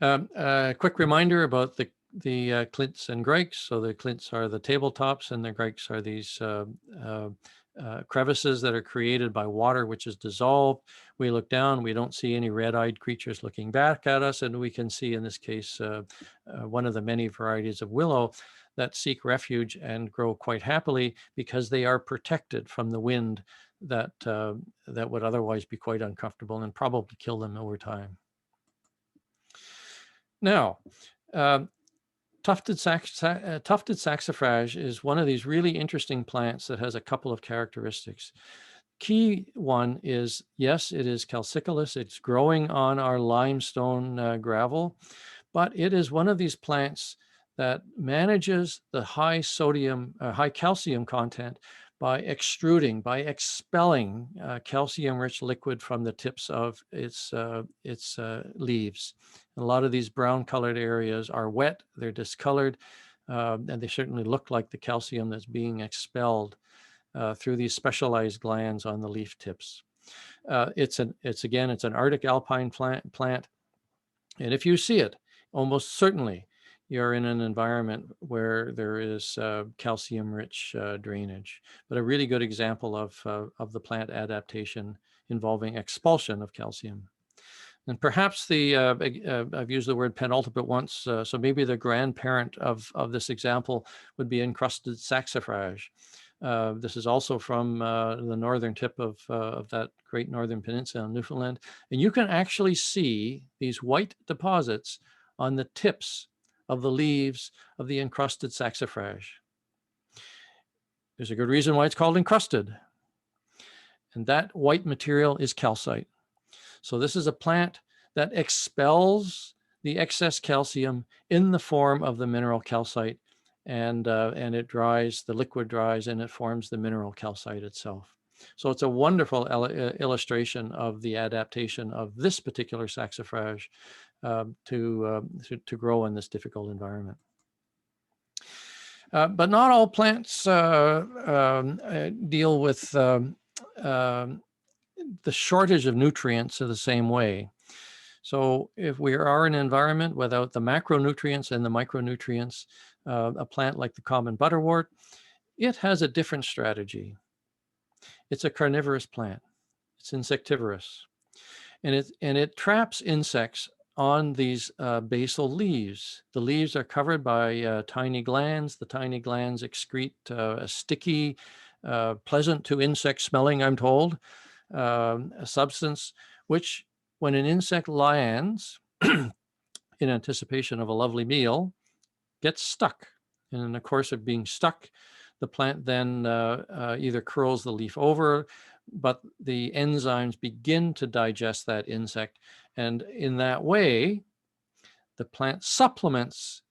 A quick reminder about the clints and grikes. So the clints are the tabletops, and the grikes are these crevices that are created by water, which is dissolved. We look down, we don't see any red-eyed creatures looking back at us, and we can see in this case one of the many varieties of willow that seek refuge and grow quite happily because they are protected from the wind that would otherwise be quite uncomfortable and probably kill them over time. Now, Tufted saxifrage is one of these really interesting plants that has a couple of characteristics. Key one is, yes, it is calcicolous. It's growing on our limestone gravel, but it is one of these plants that manages the high calcium content by extruding, by expelling calcium-rich liquid from the tips of its leaves. And a lot of these brown-colored areas are wet, they're discolored, and they certainly look like the calcium that's being expelled through these specialized glands on the leaf tips. It's an Arctic alpine plant, and if you see it, almost certainly you're in an environment where there is calcium-rich drainage. But a really good example of the plant adaptation involving expulsion of calcium. And perhaps I've used the word penultimate once, so maybe the grandparent of this example would be encrusted saxifrage. This is also from the northern tip of that great northern peninsula in Newfoundland. And you can actually see these white deposits on the tips of the leaves of the encrusted saxifrage. There's a good reason why it's called encrusted. And that white material is calcite. So this is a plant that expels the excess calcium in the form of the mineral calcite, and it dries, the liquid dries, and it forms the mineral calcite itself. So it's a wonderful illustration of the adaptation of this particular saxifrage to grow in this difficult environment. But not all plants deal with the shortage of nutrients in the same way. So if we are in an environment without the macronutrients and the micronutrients, a plant like the common butterwort, it has a different strategy. It's a carnivorous plant. It's insectivorous. And it traps insects on these basal leaves. The leaves are covered by tiny glands. The tiny glands excrete a sticky, pleasant to insect smelling, I'm told, a substance which, when an insect lands in anticipation of a lovely meal, gets stuck. And in the course of being stuck, the plant then either curls the leaf over, but the enzymes begin to digest that insect. And in that way, the plant supplements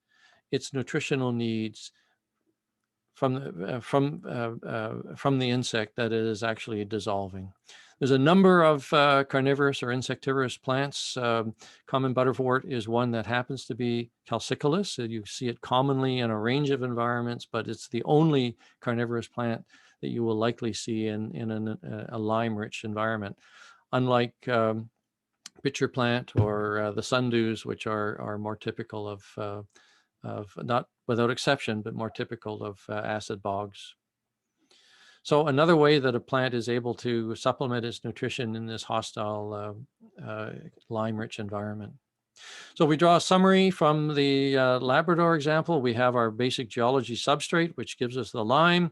its nutritional needs from the insect that it is actually dissolving. There's a number of carnivorous or insectivorous plants. Common butterwort is one that happens to be calcicolous. So you see it commonly in a range of environments, but it's the only carnivorous plant that you will likely see in a lime-rich environment. Unlike pitcher plant or the sundews, which are more typical of not without exception, but more typical of acid bogs. So another way that a plant is able to supplement its nutrition in this hostile lime-rich environment. So we draw a summary from the Labrador example. We have our basic geology substrate, which gives us the lime.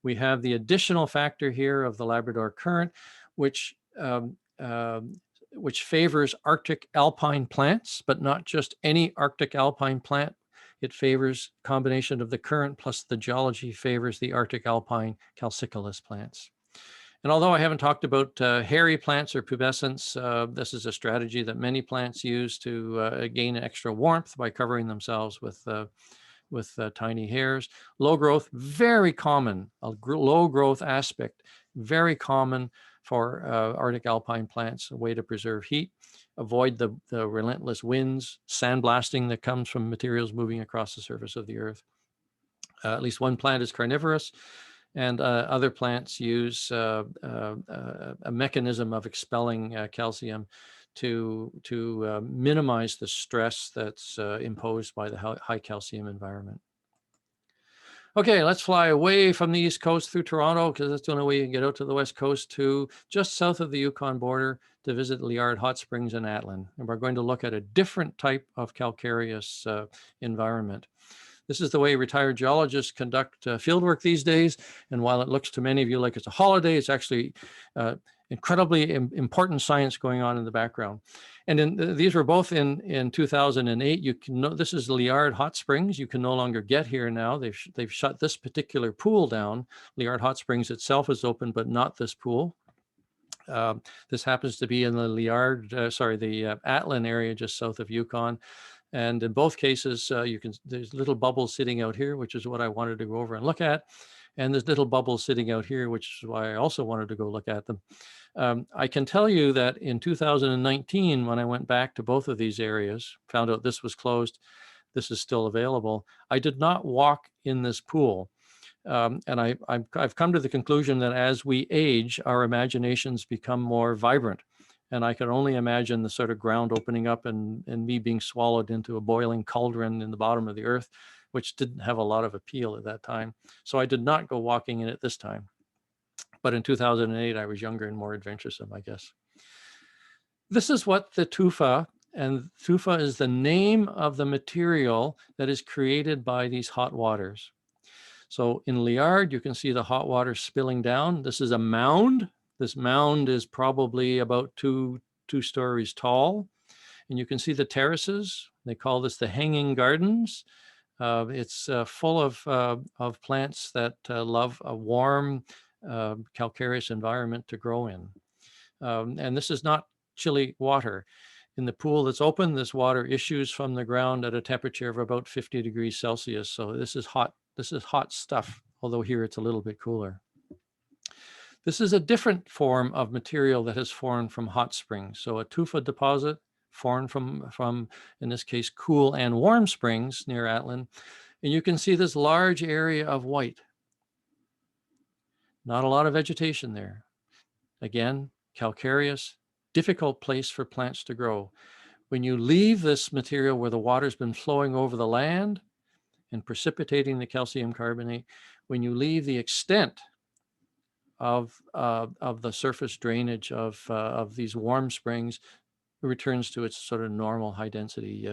We have the additional factor here of the Labrador current, which favors Arctic alpine plants, but not just any Arctic alpine plant. It favors combination of the current plus the geology favors the Arctic alpine calcicolous plants. And although I haven't talked about hairy plants or pubescents, this is a strategy that many plants use to gain extra warmth by covering themselves with tiny hairs. Low growth, very common, a low growth aspect, very common for Arctic alpine plants, a way to preserve heat, avoid the relentless winds, sandblasting that comes from materials moving across the surface of the earth. At least one plant is carnivorous, and other plants use a mechanism of expelling calcium to minimize the stress that's imposed by the high calcium environment. Okay, let's fly away from the East Coast through Toronto, because that's the only way you can get out to the West Coast, to just south of the Yukon border to visit Liard Hot Springs in Atlin. And we're going to look at a different type of calcareous environment. This is the way retired geologists conduct field work these days. And while it looks to many of you like it's a holiday, it's actually incredibly important science going on in the background. And these were both in 2008. You can know this is Liard Hot Springs. You can no longer get here now. They've shut this particular pool down. Liard Hot Springs itself is open, but not this pool. This happens to be in the Atlin area just south of Yukon. And in both cases, there's little bubbles sitting out here, which is what I wanted to go over and look at. And there's little bubbles sitting out here, which is why I also wanted to go look at them. I can tell you that in 2019, when I went back to both of these areas, found out this was closed, this is still available, I did not walk in this pool. And I've come to the conclusion that as we age, our imaginations become more vibrant. And I could only imagine the sort of ground opening up and me being swallowed into a boiling cauldron in the bottom of the earth, which didn't have a lot of appeal at that time. So I did not go walking in it this time. But in 2008, I was younger and more adventuresome, I guess. This is what the tufa, and tufa is the name of the material that is created by these hot waters. So in Liard, you can see the hot water spilling down. This is a mound. This mound is probably about two stories tall. And you can see the terraces. They call this the hanging gardens. It's full of plants that love a warm, calcareous environment to grow in. And this is not chilly water. In the pool that's open, this water issues from the ground at a temperature of about 50 degrees Celsius. So this is hot. This is hot stuff, although here it's a little bit cooler. This is a different form of material that has formed from hot springs. So a tufa deposit formed from, in this case, cool and warm springs near Atlin. And you can see this large area of white. Not a lot of vegetation there. Again, calcareous, difficult place for plants to grow. When you leave this material where the water's been flowing over the land and precipitating the calcium carbonate, when you leave the extent of the surface drainage of these warm springs, it returns to its sort of normal high density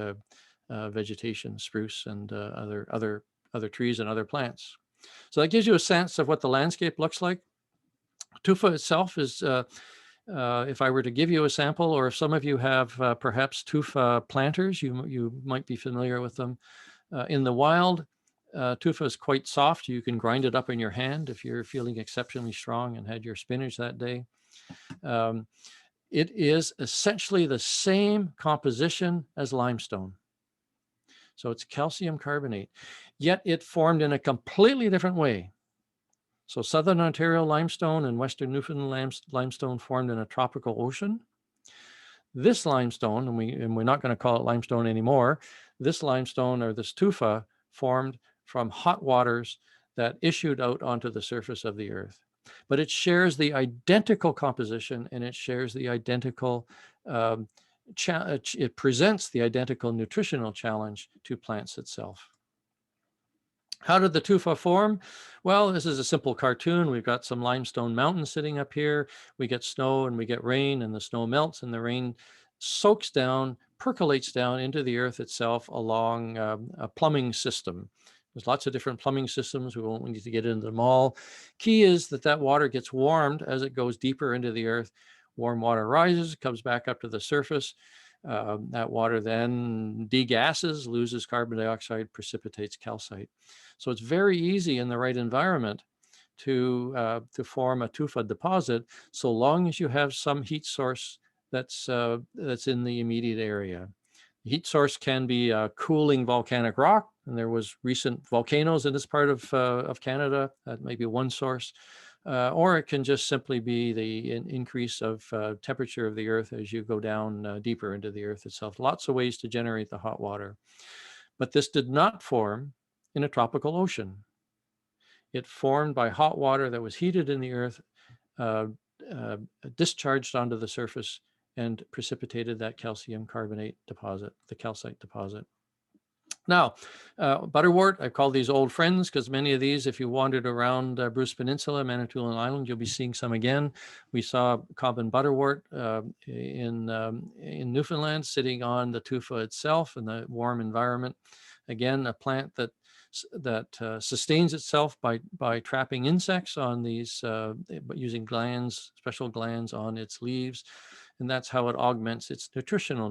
vegetation, spruce and other trees and other plants. So that gives you a sense of what the landscape looks like. Tufa itself is, if I were to give you a sample, or if some of you have perhaps tufa planters, you might be familiar with them. In the wild, tufa is quite soft. You can grind it up in your hand if you're feeling exceptionally strong and had your spinach that day. It is essentially the same composition as limestone. So it's calcium carbonate, yet it formed in a completely different way. So Southern Ontario limestone and Western Newfoundland limestone formed in a tropical ocean. This limestone, and we're not going to call it limestone anymore, this limestone or this tufa formed from hot waters that issued out onto the surface of the earth. But it shares the identical composition, and it shares the identical, it presents the identical nutritional challenge to plants itself. How did the tufa form? Well, this is a simple cartoon. We've got some limestone mountains sitting up here. We get snow and we get rain, and the snow melts and the rain soaks down, percolates down into the earth itself along a plumbing system. There's lots of different plumbing systems. We won't need to get into them all. Key is that water gets warmed as it goes deeper into the earth. Warm water rises, comes back up to the surface. That water then degasses, loses carbon dioxide, precipitates calcite. So it's very easy in the right environment to form a tufa deposit, so long as you have some heat source that's in the immediate area. The heat source can be cooling volcanic rock, and there was recent volcanoes in this part of Canada. That may be one source. Or it can just simply be the increase of temperature of the earth as you go down deeper into the earth itself. Lots of ways to generate the hot water. But this did not form in a tropical ocean. It formed by hot water that was heated in the earth, discharged onto the surface, and precipitated that calcium carbonate deposit, the calcite deposit. Now, butterwort, I call these old friends because many of these, if you wandered around Bruce Peninsula, Manitoulin Island, you'll be seeing some again. We saw common butterwort in Newfoundland sitting on the tufa itself in the warm environment. Again, a plant that sustains itself by trapping insects on these, using glands, special glands on its leaves, and that's how it augments its nutritional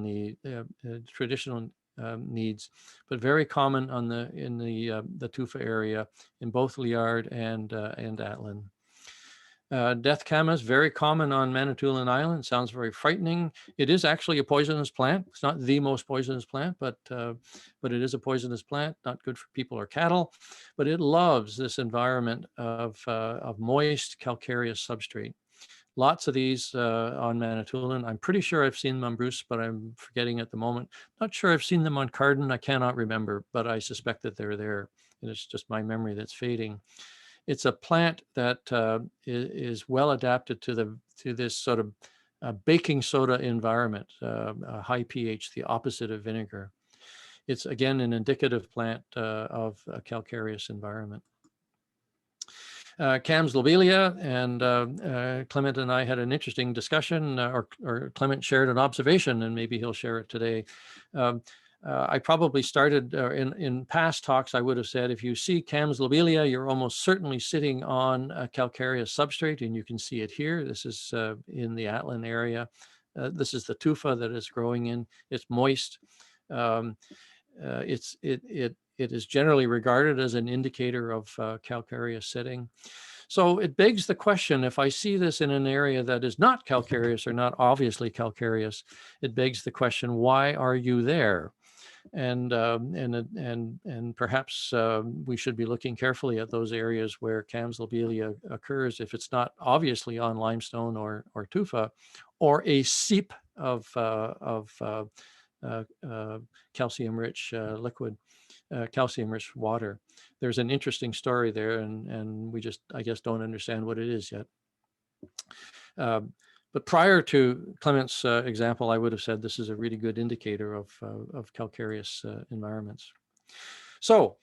traditional needs. But very common in the tufa area in both Liard and Atlin. Death camas, very common on Manitoulin Island. Sounds very frightening. It is actually a poisonous plant. It's not the most poisonous plant, but it is a poisonous plant, not good for people or cattle. But it loves this environment of moist calcareous substrate. Lots of these on Manitoulin. I'm pretty sure I've seen them on Bruce, but I'm forgetting at the moment. Not sure I've seen them on Carden. I cannot remember, but I suspect that they're there. And it's just my memory that's fading. It's a plant that is well adapted to this sort of baking soda environment, a high pH, the opposite of vinegar. It's again an indicative plant of a calcareous environment. Cams lobelia, and Clement and I had an interesting discussion, or Clement shared an observation, and maybe he'll share it today. I probably started in past talks, I would have said, if you see Cams lobelia, you're almost certainly sitting on a calcareous substrate, and you can see it here. This is in the Atlin area. This is the tufa that it's growing in. It's moist. It is generally regarded as an indicator of calcareous setting. So it begs the question, if I see this in an area that is not calcareous or not obviously calcareous, it begs the question, why are you there? And perhaps we should be looking carefully at those areas where Cams lobelia occurs if it's not obviously on limestone or tufa, or a seep of calcium-rich liquid, calcium-rich water. There's an interesting story there, and we just, I guess, don't understand what it is yet. But prior to Clement's example, I would have said this is a really good indicator of calcareous environments. So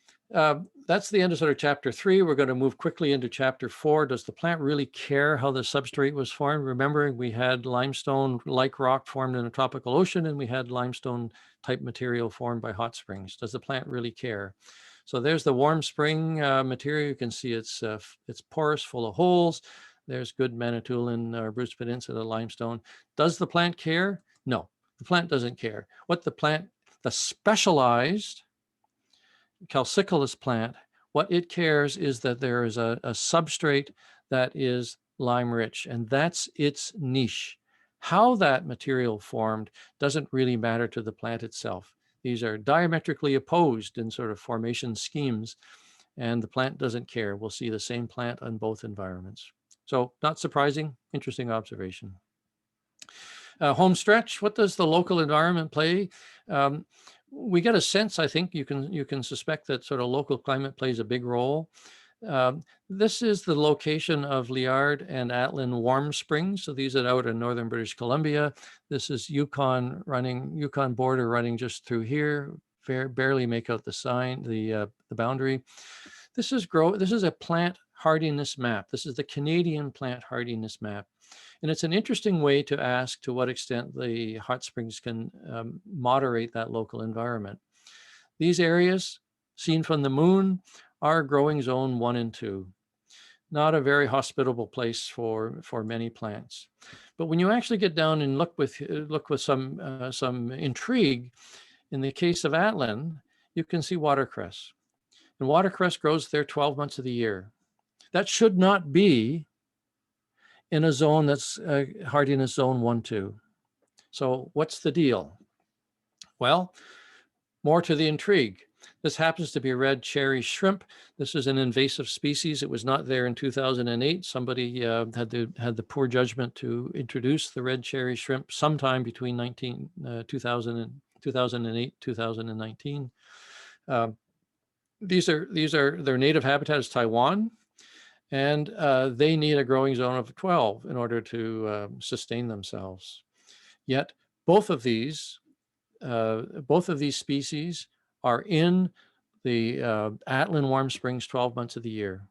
that's the end of sort of chapter 3. We're going to move quickly into chapter 4. Does the plant really care how the substrate was formed? Remembering we had limestone-like rock formed in a tropical ocean, and we had limestone-type material formed by hot springs. Does the plant really care? So there's the warm spring material. You can see it's porous, full of holes. There's good Manitoulin or Bruce Peninsula limestone. Does the plant care? No, the plant doesn't care. The specialized calcicolous plant, what it cares is that there is a substrate that is lime rich, and that's its niche. How that material formed doesn't really matter to the plant itself. These are diametrically opposed in sort of formation schemes, and the plant doesn't care. We'll see the same plant on both environments. So not surprising, interesting observation. Home stretch, what does the local environment play? We get a sense, I think you can suspect that sort of local climate plays a big role. This is the location of Liard and Atlin warm springs. So these are out in northern British Columbia. This is Yukon border running just through here. Barely make out the boundary. This is a plant hardiness map. This is the Canadian plant hardiness map. And it's an interesting way to ask to what extent the hot springs can moderate that local environment. These areas, seen from the moon, are growing zone 1 and 2. Not a very hospitable place for many plants. But when you actually get down and look with some intrigue, in the case of Atlin, you can see watercress. And watercress grows there 12 months of the year. That should not be in a zone that's hardiness zone 1, 2. So what's the deal? Well, more to the intrigue. This happens to be red cherry shrimp. This is an invasive species. It was not there in 2008. Somebody had the poor judgment to introduce the red cherry shrimp sometime between 2008, 2019. Their native habitat is Taiwan, and they need a growing zone of 12 in order to sustain themselves. Yet both of these species are in the Atlin warm springs 12 months of the year.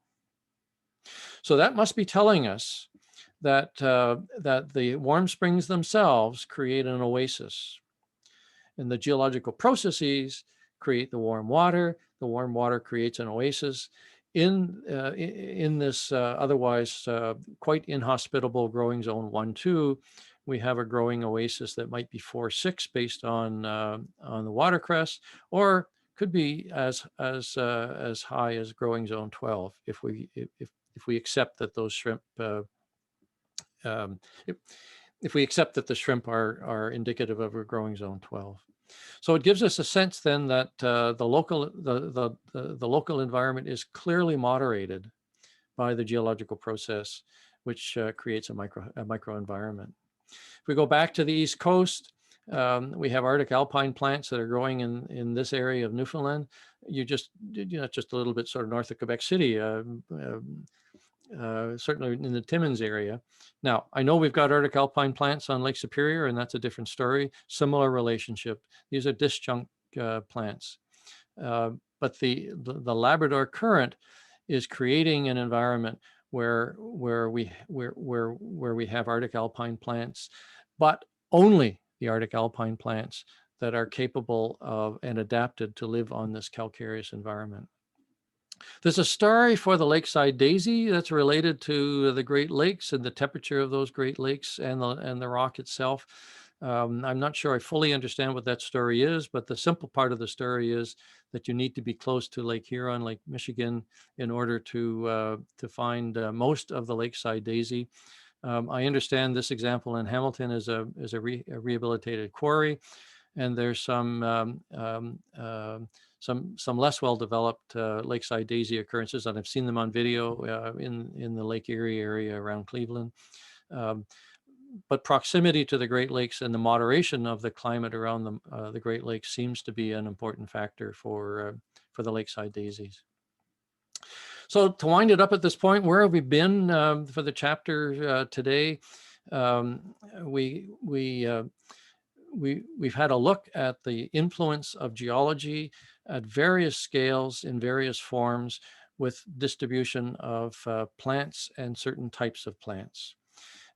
So that must be telling us that the warm springs themselves create an oasis, and the geological processes create the warm water. The warm water creates an oasis. In this otherwise quite inhospitable growing zone 1-2, we have a growing oasis that might be 4-6 based on the watercress, or could be as high as growing zone 12 if we accept that those shrimp um, if we accept that the shrimp are indicative of a growing zone 12. So it gives us a sense then that the local environment is clearly moderated by the geological process, which creates a micro environment. If we go back to the East Coast, we have Arctic alpine plants that are growing in this area of Newfoundland. Just a little bit sort of north of Quebec City, certainly in the Timmins area. Now, I know we've got Arctic alpine plants on Lake Superior, and that's a different story. Similar relationship. These are disjunct plants. But the Labrador Current is creating an environment where we have Arctic alpine plants, but only the Arctic alpine plants that are capable of and adapted to live on this calcareous environment. There's a story for the lakeside daisy that's related to the Great Lakes and the temperature of those Great Lakes and the rock itself. I'm not sure I fully understand what that story is, but the simple part of the story is that you need to be close to Lake Huron, Lake Michigan, in order to find most of the lakeside daisy. I understand this example in Hamilton is a rehabilitated quarry, and there's some less well-developed lakeside daisy occurrences, and I've seen them on video in the Lake Erie area around Cleveland. But proximity to the Great Lakes and the moderation of the climate around the Great Lakes seems to be an important factor for the lakeside daisies. So to wind it up at this point, where have we been for the chapter today? We've had a look at the influence of geology at various scales in various forms with distribution of plants and certain types of plants.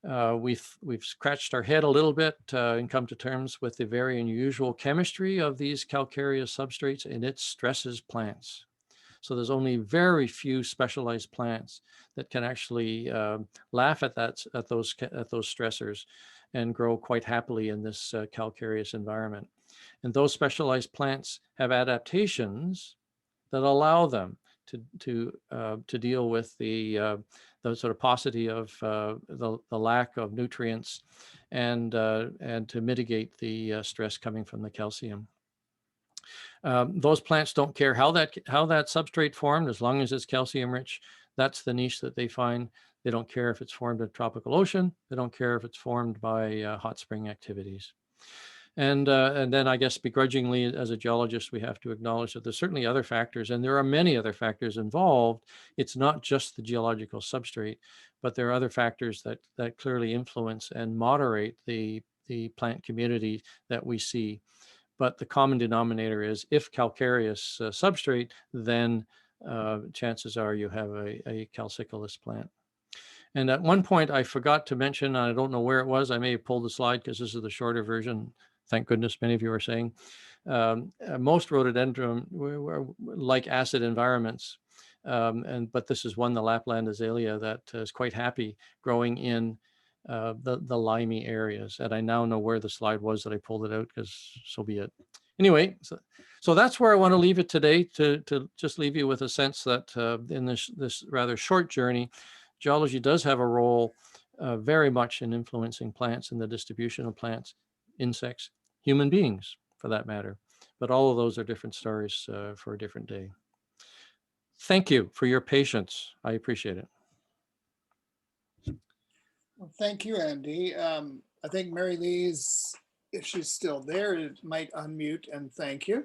We've scratched our head a little bit and come to terms with the very unusual chemistry of these calcareous substrates, and it stresses plants. So there's only very few specialized plants that can actually laugh at those stressors and grow quite happily in this calcareous environment. And those specialized plants have adaptations that allow them to deal with the sort of paucity of the lack of nutrients and to mitigate the stress coming from the calcium. Those plants don't care how that substrate formed, as long as it's calcium rich. That's the niche that they find. They don't care if it's formed in a tropical ocean. They don't care if it's formed by hot spring activities. And then I guess begrudgingly, as a geologist, we have to acknowledge that there's certainly other factors, and there are many other factors involved. It's not just the geological substrate, but there are other factors that clearly influence and moderate the plant community that we see. But the common denominator is, if calcareous substrate, then chances are you have a calcicolous plant. And at one point I forgot to mention, I don't know where it was, I may have pulled the slide because this is the shorter version. Thank goodness many of you are saying. Most rhododendron like acid environments. But this is one, the Lapland azalea, that is quite happy growing in the limey areas. And I now know where the slide was that I pulled it out, because so be it. Anyway, so that's where I want to leave it today, to just leave you with a sense that in this rather short journey, geology does have a role very much in influencing plants and the distribution of plants, insects, human beings for that matter. But all of those are different stories for a different day. Thank you for your patience. I appreciate it.
Well, thank you, Andy. I think Mary Lee's, if she's still there, might unmute and thank you.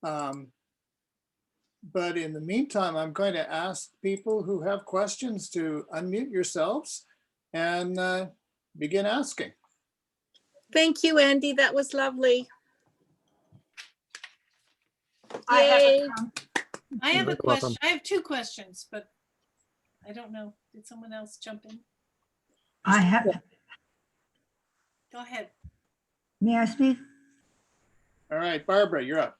But in the meantime, I'm going to ask people who have questions to unmute yourselves and begin asking.
Thank you, Andy. That was lovely.
I
Yay.
have a
You're
question.
welcome.
I have two questions, but I don't know. Did someone else jump in?
I have.
Go ahead.
May I speak?
All right, Barbara, you're up.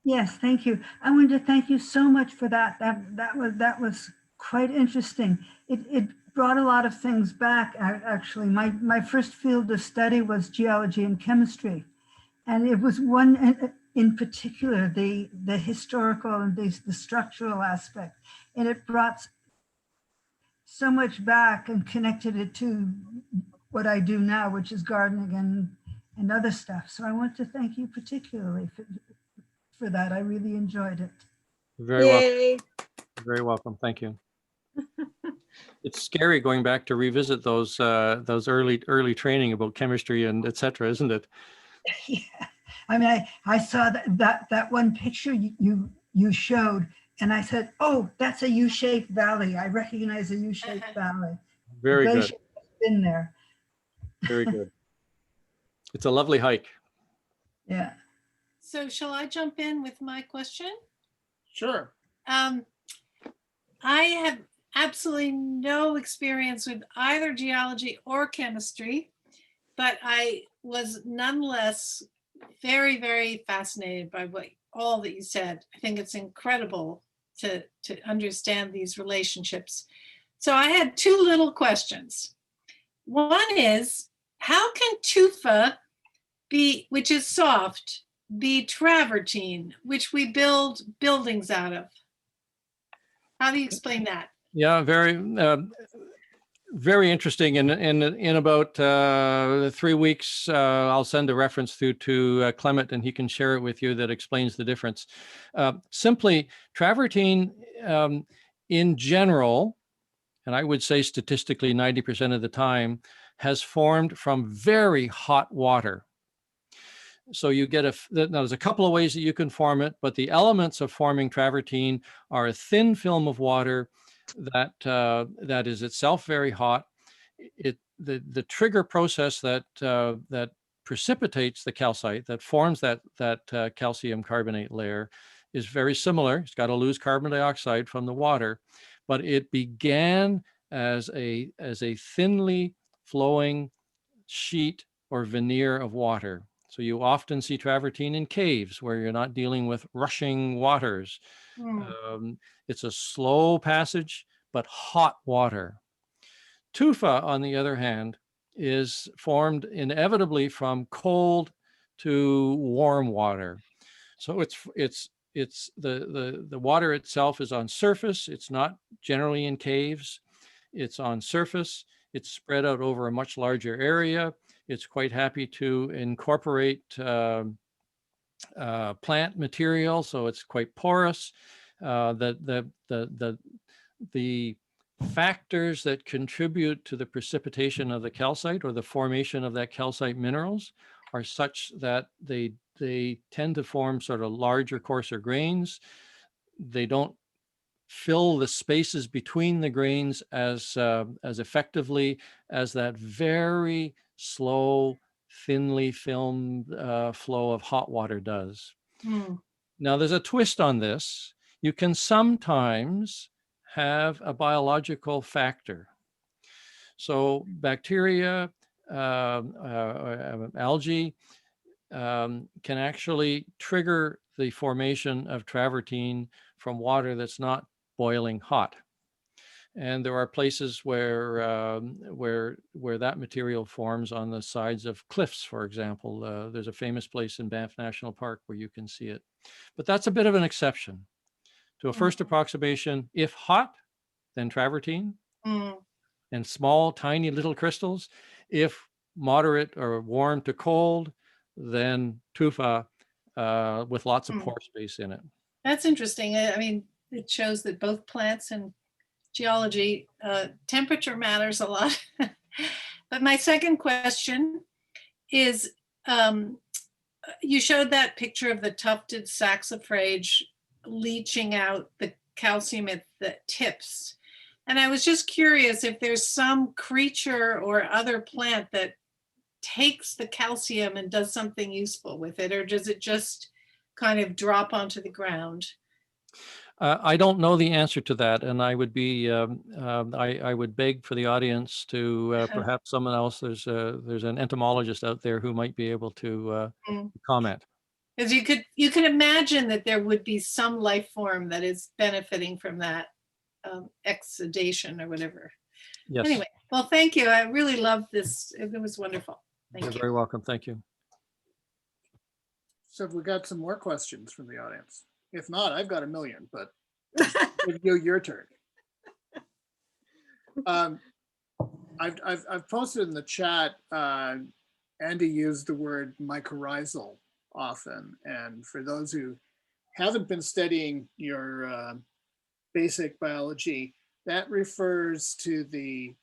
Yes, thank you. I wanted to thank you so much for that. That was quite interesting. It brought a lot of things back. Actually, my first field of study was geology and chemistry, and it was one in particular, the historical and the structural aspect, and it brought so much back and connected it to what I do now, which is gardening and other stuff. So I want to thank you particularly for that. I really enjoyed it.
Very welcome.
Yay.
Very welcome. Thank you. It's scary going back to revisit those early training about chemistry and et cetera, isn't it?
Yeah. I mean, I saw that one picture you showed, and I said, oh, that's a U-shaped valley. I recognize a U-shaped valley.
Very good.
Glacier has been there.
Very good. It's a lovely hike.
Yeah.
So shall I jump in with my question?
Sure.
I have absolutely no experience with either geology or chemistry, but I was nonetheless very, very fascinated by all that you said. I think it's incredible to understand these relationships. So I had two little questions. One is, how can tufa be, which is soft, be travertine, which we build buildings out of? How do you explain that?
Yeah, very interesting. In about 3 weeks, I'll send a reference through to Clement, and he can share it with you that explains the difference. Simply, travertine in general, and I would say statistically 90% of the time, has formed from very hot water. So you get there's a couple of ways that you can form it, but the elements of forming travertine are a thin film of water that is itself very hot. The trigger process that precipitates the calcite, that forms that calcium carbonate layer, is very similar. It's got to lose carbon dioxide from the water, but it began as a thinly flowing sheet or veneer of water. So you often see travertine in caves where you're not dealing with rushing waters. It's a slow passage, but hot water. Tufa, on the other hand, is formed inevitably from cold to warm water. So it's the water itself is on surface. It's not generally in caves. It's on surface. It's spread out over a much larger area. It's quite happy to incorporate plant material, so it's quite porous. The factors that contribute to the precipitation of the calcite or the formation of that calcite minerals are such that they tend to form sort of larger, coarser grains. They don't fill the spaces between the grains as effectively as that very slow, thinly filmed flow of hot water does. Now, there's a twist on this. You can sometimes have a biological factor. So bacteria, algae can actually trigger the formation of travertine from water that's not boiling hot. And there are places where that material forms on the sides of cliffs, for example. There's a famous place in Banff National Park where you can see it. But that's a bit of an exception to a first approximation. If hot, then travertine and small, tiny little crystals. If moderate or warm to cold, then tufa with lots of pore space in it.
That's interesting. I mean, it shows that both plants and geology, temperature matters a lot. But my second question is, you showed that picture of the tufted saxifrage leaching out the calcium at the tips. And I was just curious if there's some creature or other plant that takes the calcium and does something useful with it, or does it just kind of drop onto the ground?
I don't know the answer to that, and I would be I would beg for the audience to perhaps someone else. There's an entomologist out there who might be able to comment.
Because you can imagine that there would be some life form that is benefiting from that exudation or whatever.
Yes.
Anyway, well, thank you. I really love this. It was wonderful.
You're
Thank you.
very welcome. Thank you.
So have we got some more questions from the audience? If not, I've got a million, but give you your turn. I've posted in the chat, Andy used the word mycorrhizal often. And for those who haven't been studying your basic biology, that refers to the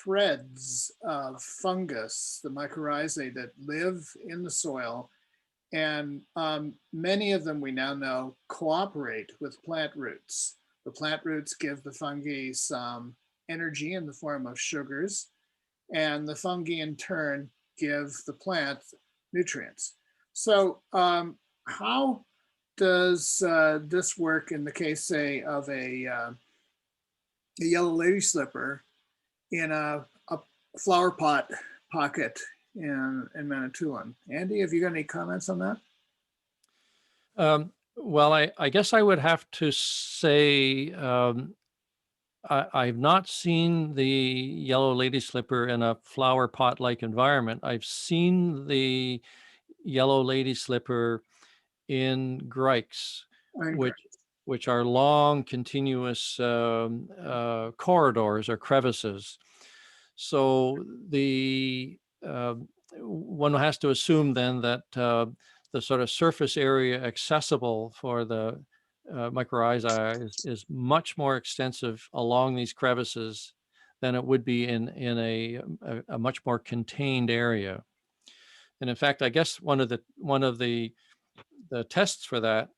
threads of fungus, the mycorrhizae that live in the soil. And many of them we now know cooperate with plant roots. The plant roots give the fungi some energy in the form of sugars, and the fungi in turn give the plant nutrients. So how does this work in the case, say, of a yellow lady slipper in a flower pot pocket in Manitoulin? Andy, have you got any comments on that?
Well, I guess I would have to say I've not seen the yellow lady slipper in a flower pot-like environment. I've seen the yellow lady slipper in grikes, which are long, continuous corridors or crevices. So one has to assume then that the sort of surface area accessible for the mycorrhizae is much more extensive along these crevices than it would be in a much more contained area. And in fact, I guess one of the tests for that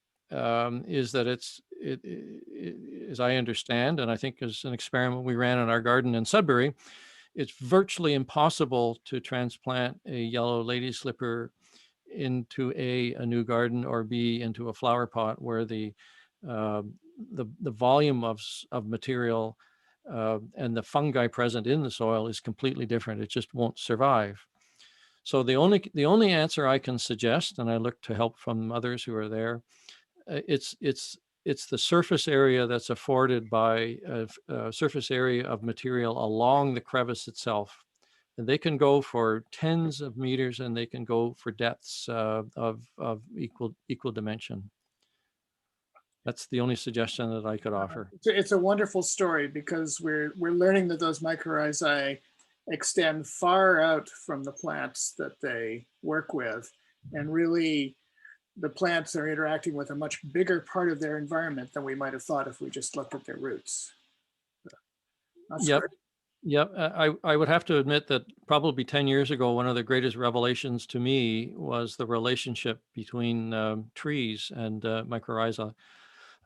is that as I understand, and I think as an experiment we ran in our garden in Sudbury, it's virtually impossible to transplant a yellow lady slipper into a new garden or B into a flower pot where the volume of material and the fungi present in the soil is completely different. It just won't survive. So the only answer I can suggest, and I look to help from others who are there, it's the surface area that's afforded by a surface area of material along the crevice itself. And they can go for tens of meters, and they can go for depths of equal dimension. That's the only suggestion that I could offer.
It's a wonderful story because we're learning that those mycorrhizae extend far out from the plants that they work with, and really the plants are interacting with a much bigger part of their environment than we might have thought if we just looked at their roots. That's
yep.
great.
Yep. I would have to admit that probably 10 years ago, one of the greatest revelations to me was the relationship between trees and mycorrhiza.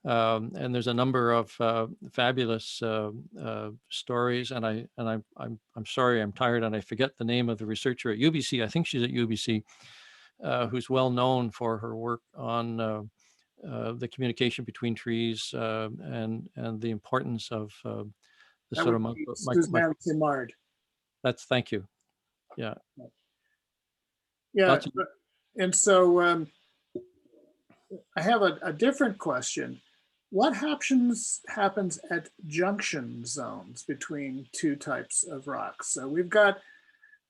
And there's a number of fabulous stories, and I'm sorry, I'm tired, and I forget the name of the researcher at UBC. I think she's at UBC, who's well known for her work on the communication between trees and the importance of the
That
sort
would
of
be Suzanne Simard.
Thank you. Yeah.
Yeah. And so I have a different question. What happens at junction zones between two types of rocks? So we've got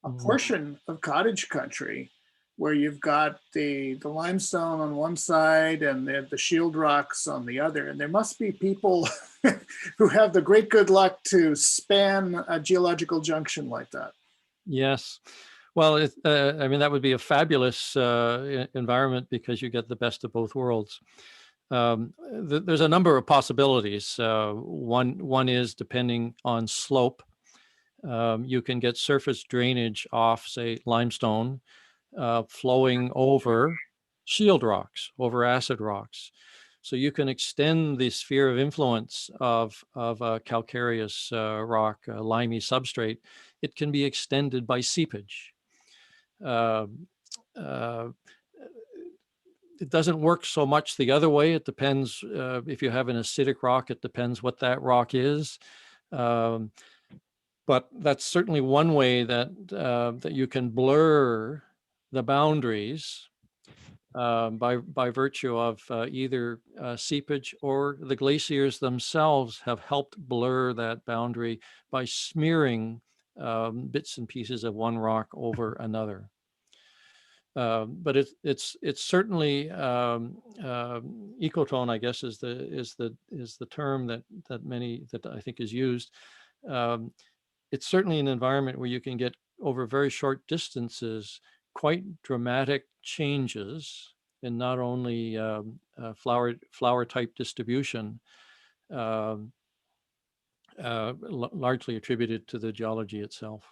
a portion of cottage country where you've got the limestone on one side and the shield rocks on the other. And there must be people who have the great good luck to span a geological junction like that.
Yes. Well, I mean, that would be a fabulous environment because you get the best of both worlds. There's a number of possibilities. One is, depending on slope, you can get surface drainage off, say, limestone, flowing over shield rocks, over acid rocks. So you can extend the sphere of influence of a calcareous rock, a limey substrate. It can be extended by seepage. It doesn't work so much the other way. It depends if you have an acidic rock, it depends what that rock is. But that's certainly one way that you can blur the boundaries. by virtue of either seepage or the glaciers themselves have helped blur that boundary by smearing bits and pieces of one rock over another. But it's certainly ecotone, I guess, is the term that I think is used. It's certainly an environment where you can get over very short distances quite dramatic changes in not only flower type distribution, largely attributed to the geology itself.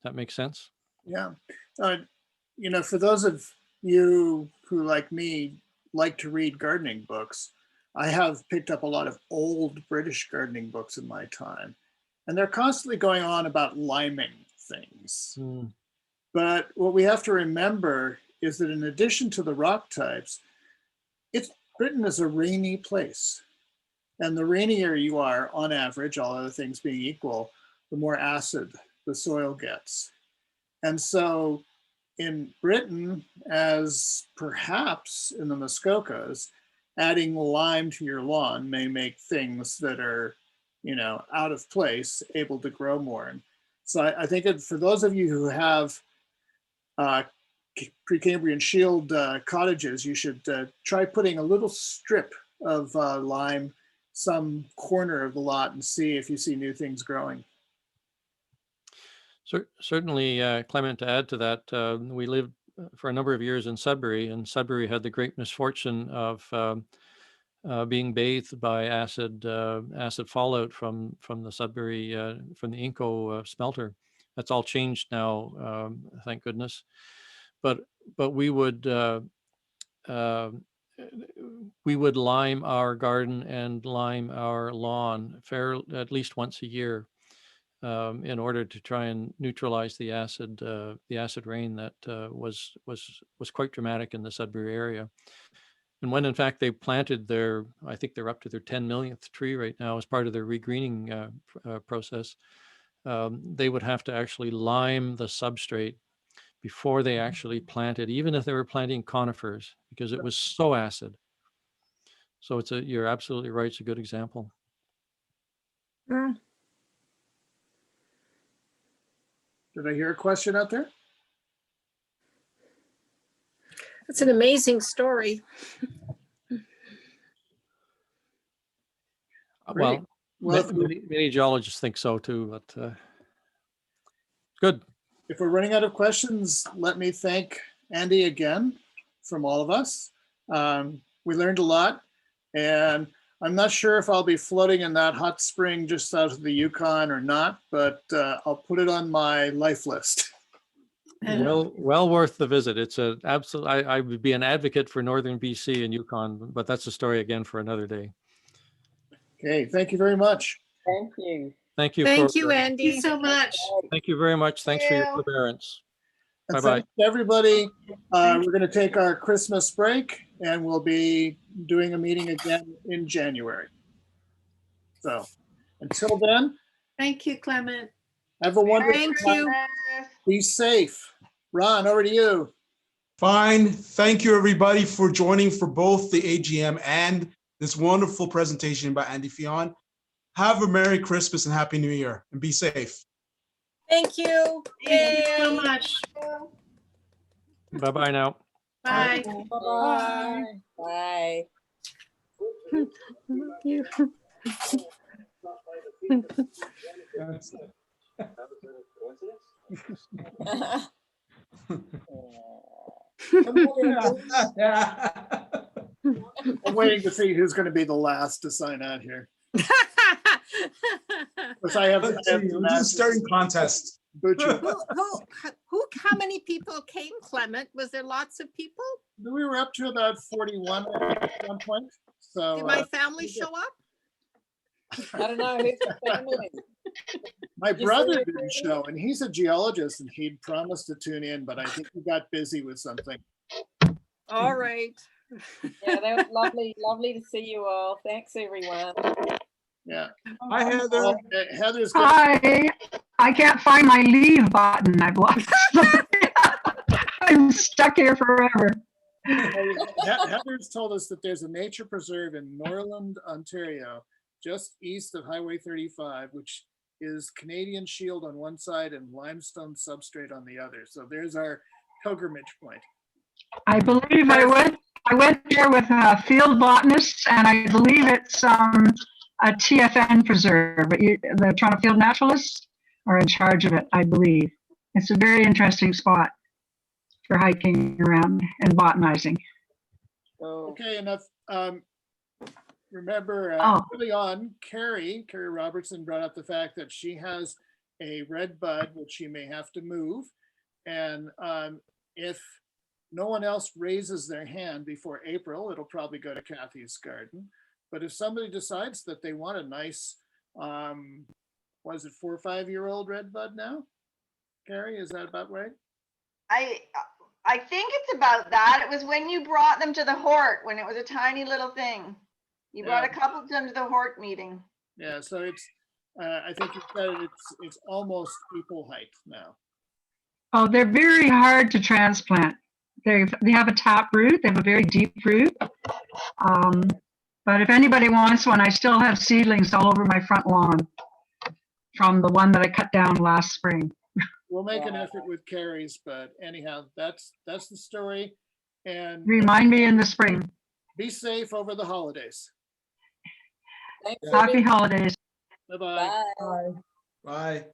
That makes sense?
Yeah. For those of you who, like me, like to read gardening books, I have picked up a lot of old British gardening books in my time, and they're constantly going on about liming things.
Mm.
But what we have to remember is that in addition to the rock types, Britain is a rainy place. And the rainier you are, on average, all other things being equal, the more acid the soil gets. And so in Britain, as perhaps in the Muskokas, adding lime to your lawn may make things that are, out of place able to grow more. And so I think for those of you who have Precambrian shield cottages, you should try putting a little strip of lime some corner of the lot and see if you see new things growing.
Certainly, Clement, to add to that, we lived for a number of years in Sudbury, and Sudbury had the great misfortune of being bathed by acid fallout from the Sudbury, from the Inco smelter. That's all changed now, thank goodness. But we would lime our garden and lime our lawn at least once a year, in order to try and neutralize the acid rain that was quite dramatic in the Sudbury area. And when in fact they planted I think they're up to their 10 millionth tree right now as part of their regreening process, they would have to actually lime the substrate before they actually planted, even if they were planting conifers, because it was so acid. So you're absolutely right. It's a good example.
Did I hear a question out there?
It's an amazing story.
Well, many geologists think so too, but good.
If we're running out of questions, let me thank Andy again from all of us. We learned a lot, and I'm not sure if I'll be floating in that hot spring just out of the Yukon or not, but I'll put it on my life list.
Well worth the visit. It's an absolute. I would be an advocate for northern BC and Yukon, but that's a story again for another day.
Okay, thank you very much.
Thank you.
Thank you.
Thank you,
Thank
Andy.
you so much.
Thank you very much. Thanks for your forbearance.
And
Bye-bye.
thanks to everybody. We're going to take our Christmas break, and we'll be doing a meeting again in January. So until then,
Thank you, Clement.
have a wonderful
Thank
time.
you.
Be safe. Ron, over to you.
Fine. Thank you, everybody, for joining for both the AGM and this wonderful presentation by Andy Fyon. Have a Merry Christmas and Happy New Year, and be safe.
Thank you.
Thank you so much.
Bye-bye now.
Bye.
Bye. Bye.
You.
I'm waiting to see who's going to be the last to sign out here. Because I have
We're starting contest.
Butcher.
How many people came, Clement? Was there lots of people?
We were up to about 41 at one point. So
Did my family show up?
I don't know. Who's the family?
my
You
brother
see-
didn't show, and he's a geologist, and he'd promised to tune in, but I think he got busy with something.
All right.
Yeah, they were lovely to see you all. Thanks, everyone.
Yeah.
Hi, Heather.
Well, Heather's good.
Hi, I can't find my leave button. I've lost. I'm stuck here forever.
Heather's told us that there's a nature preserve in Norland, Ontario, just east of Highway 35, which is Canadian Shield on one side and limestone substrate on the other. So there's our pilgrimage point.
I believe I went there with field botanists, and I believe it's a TFN preserve, but the Toronto Field Naturalists are in charge of it, I believe. It's a very interesting spot for hiking around and botanizing.
Okay, enough. Remember early on, Carrie Robertson brought up the fact that she has a red bud, which she may have to move. And if no one else raises their hand before April, it'll probably go to Kathy's garden. But if somebody decides that they want a nice, was it 4 or 5 year old red bud now? Carrie, is that about right?
I think it's about that. It was when you brought them to the Hort, when it was a tiny little thing. You brought a couple of them to the Hort meeting.
Yeah, so it's, I think you said it's almost equal height now.
Oh, they're very hard to transplant. They have a tap root. They have a very deep root. But if anybody wants one, I still have seedlings all over my front lawn from the one that I cut down last spring.
We'll make an effort with Carrie's, but anyhow, that's the story. And
Remind me in the spring.
be safe over the holidays.
Thanks,
Happy holidays.
Bye-bye.
Bye.
Bye.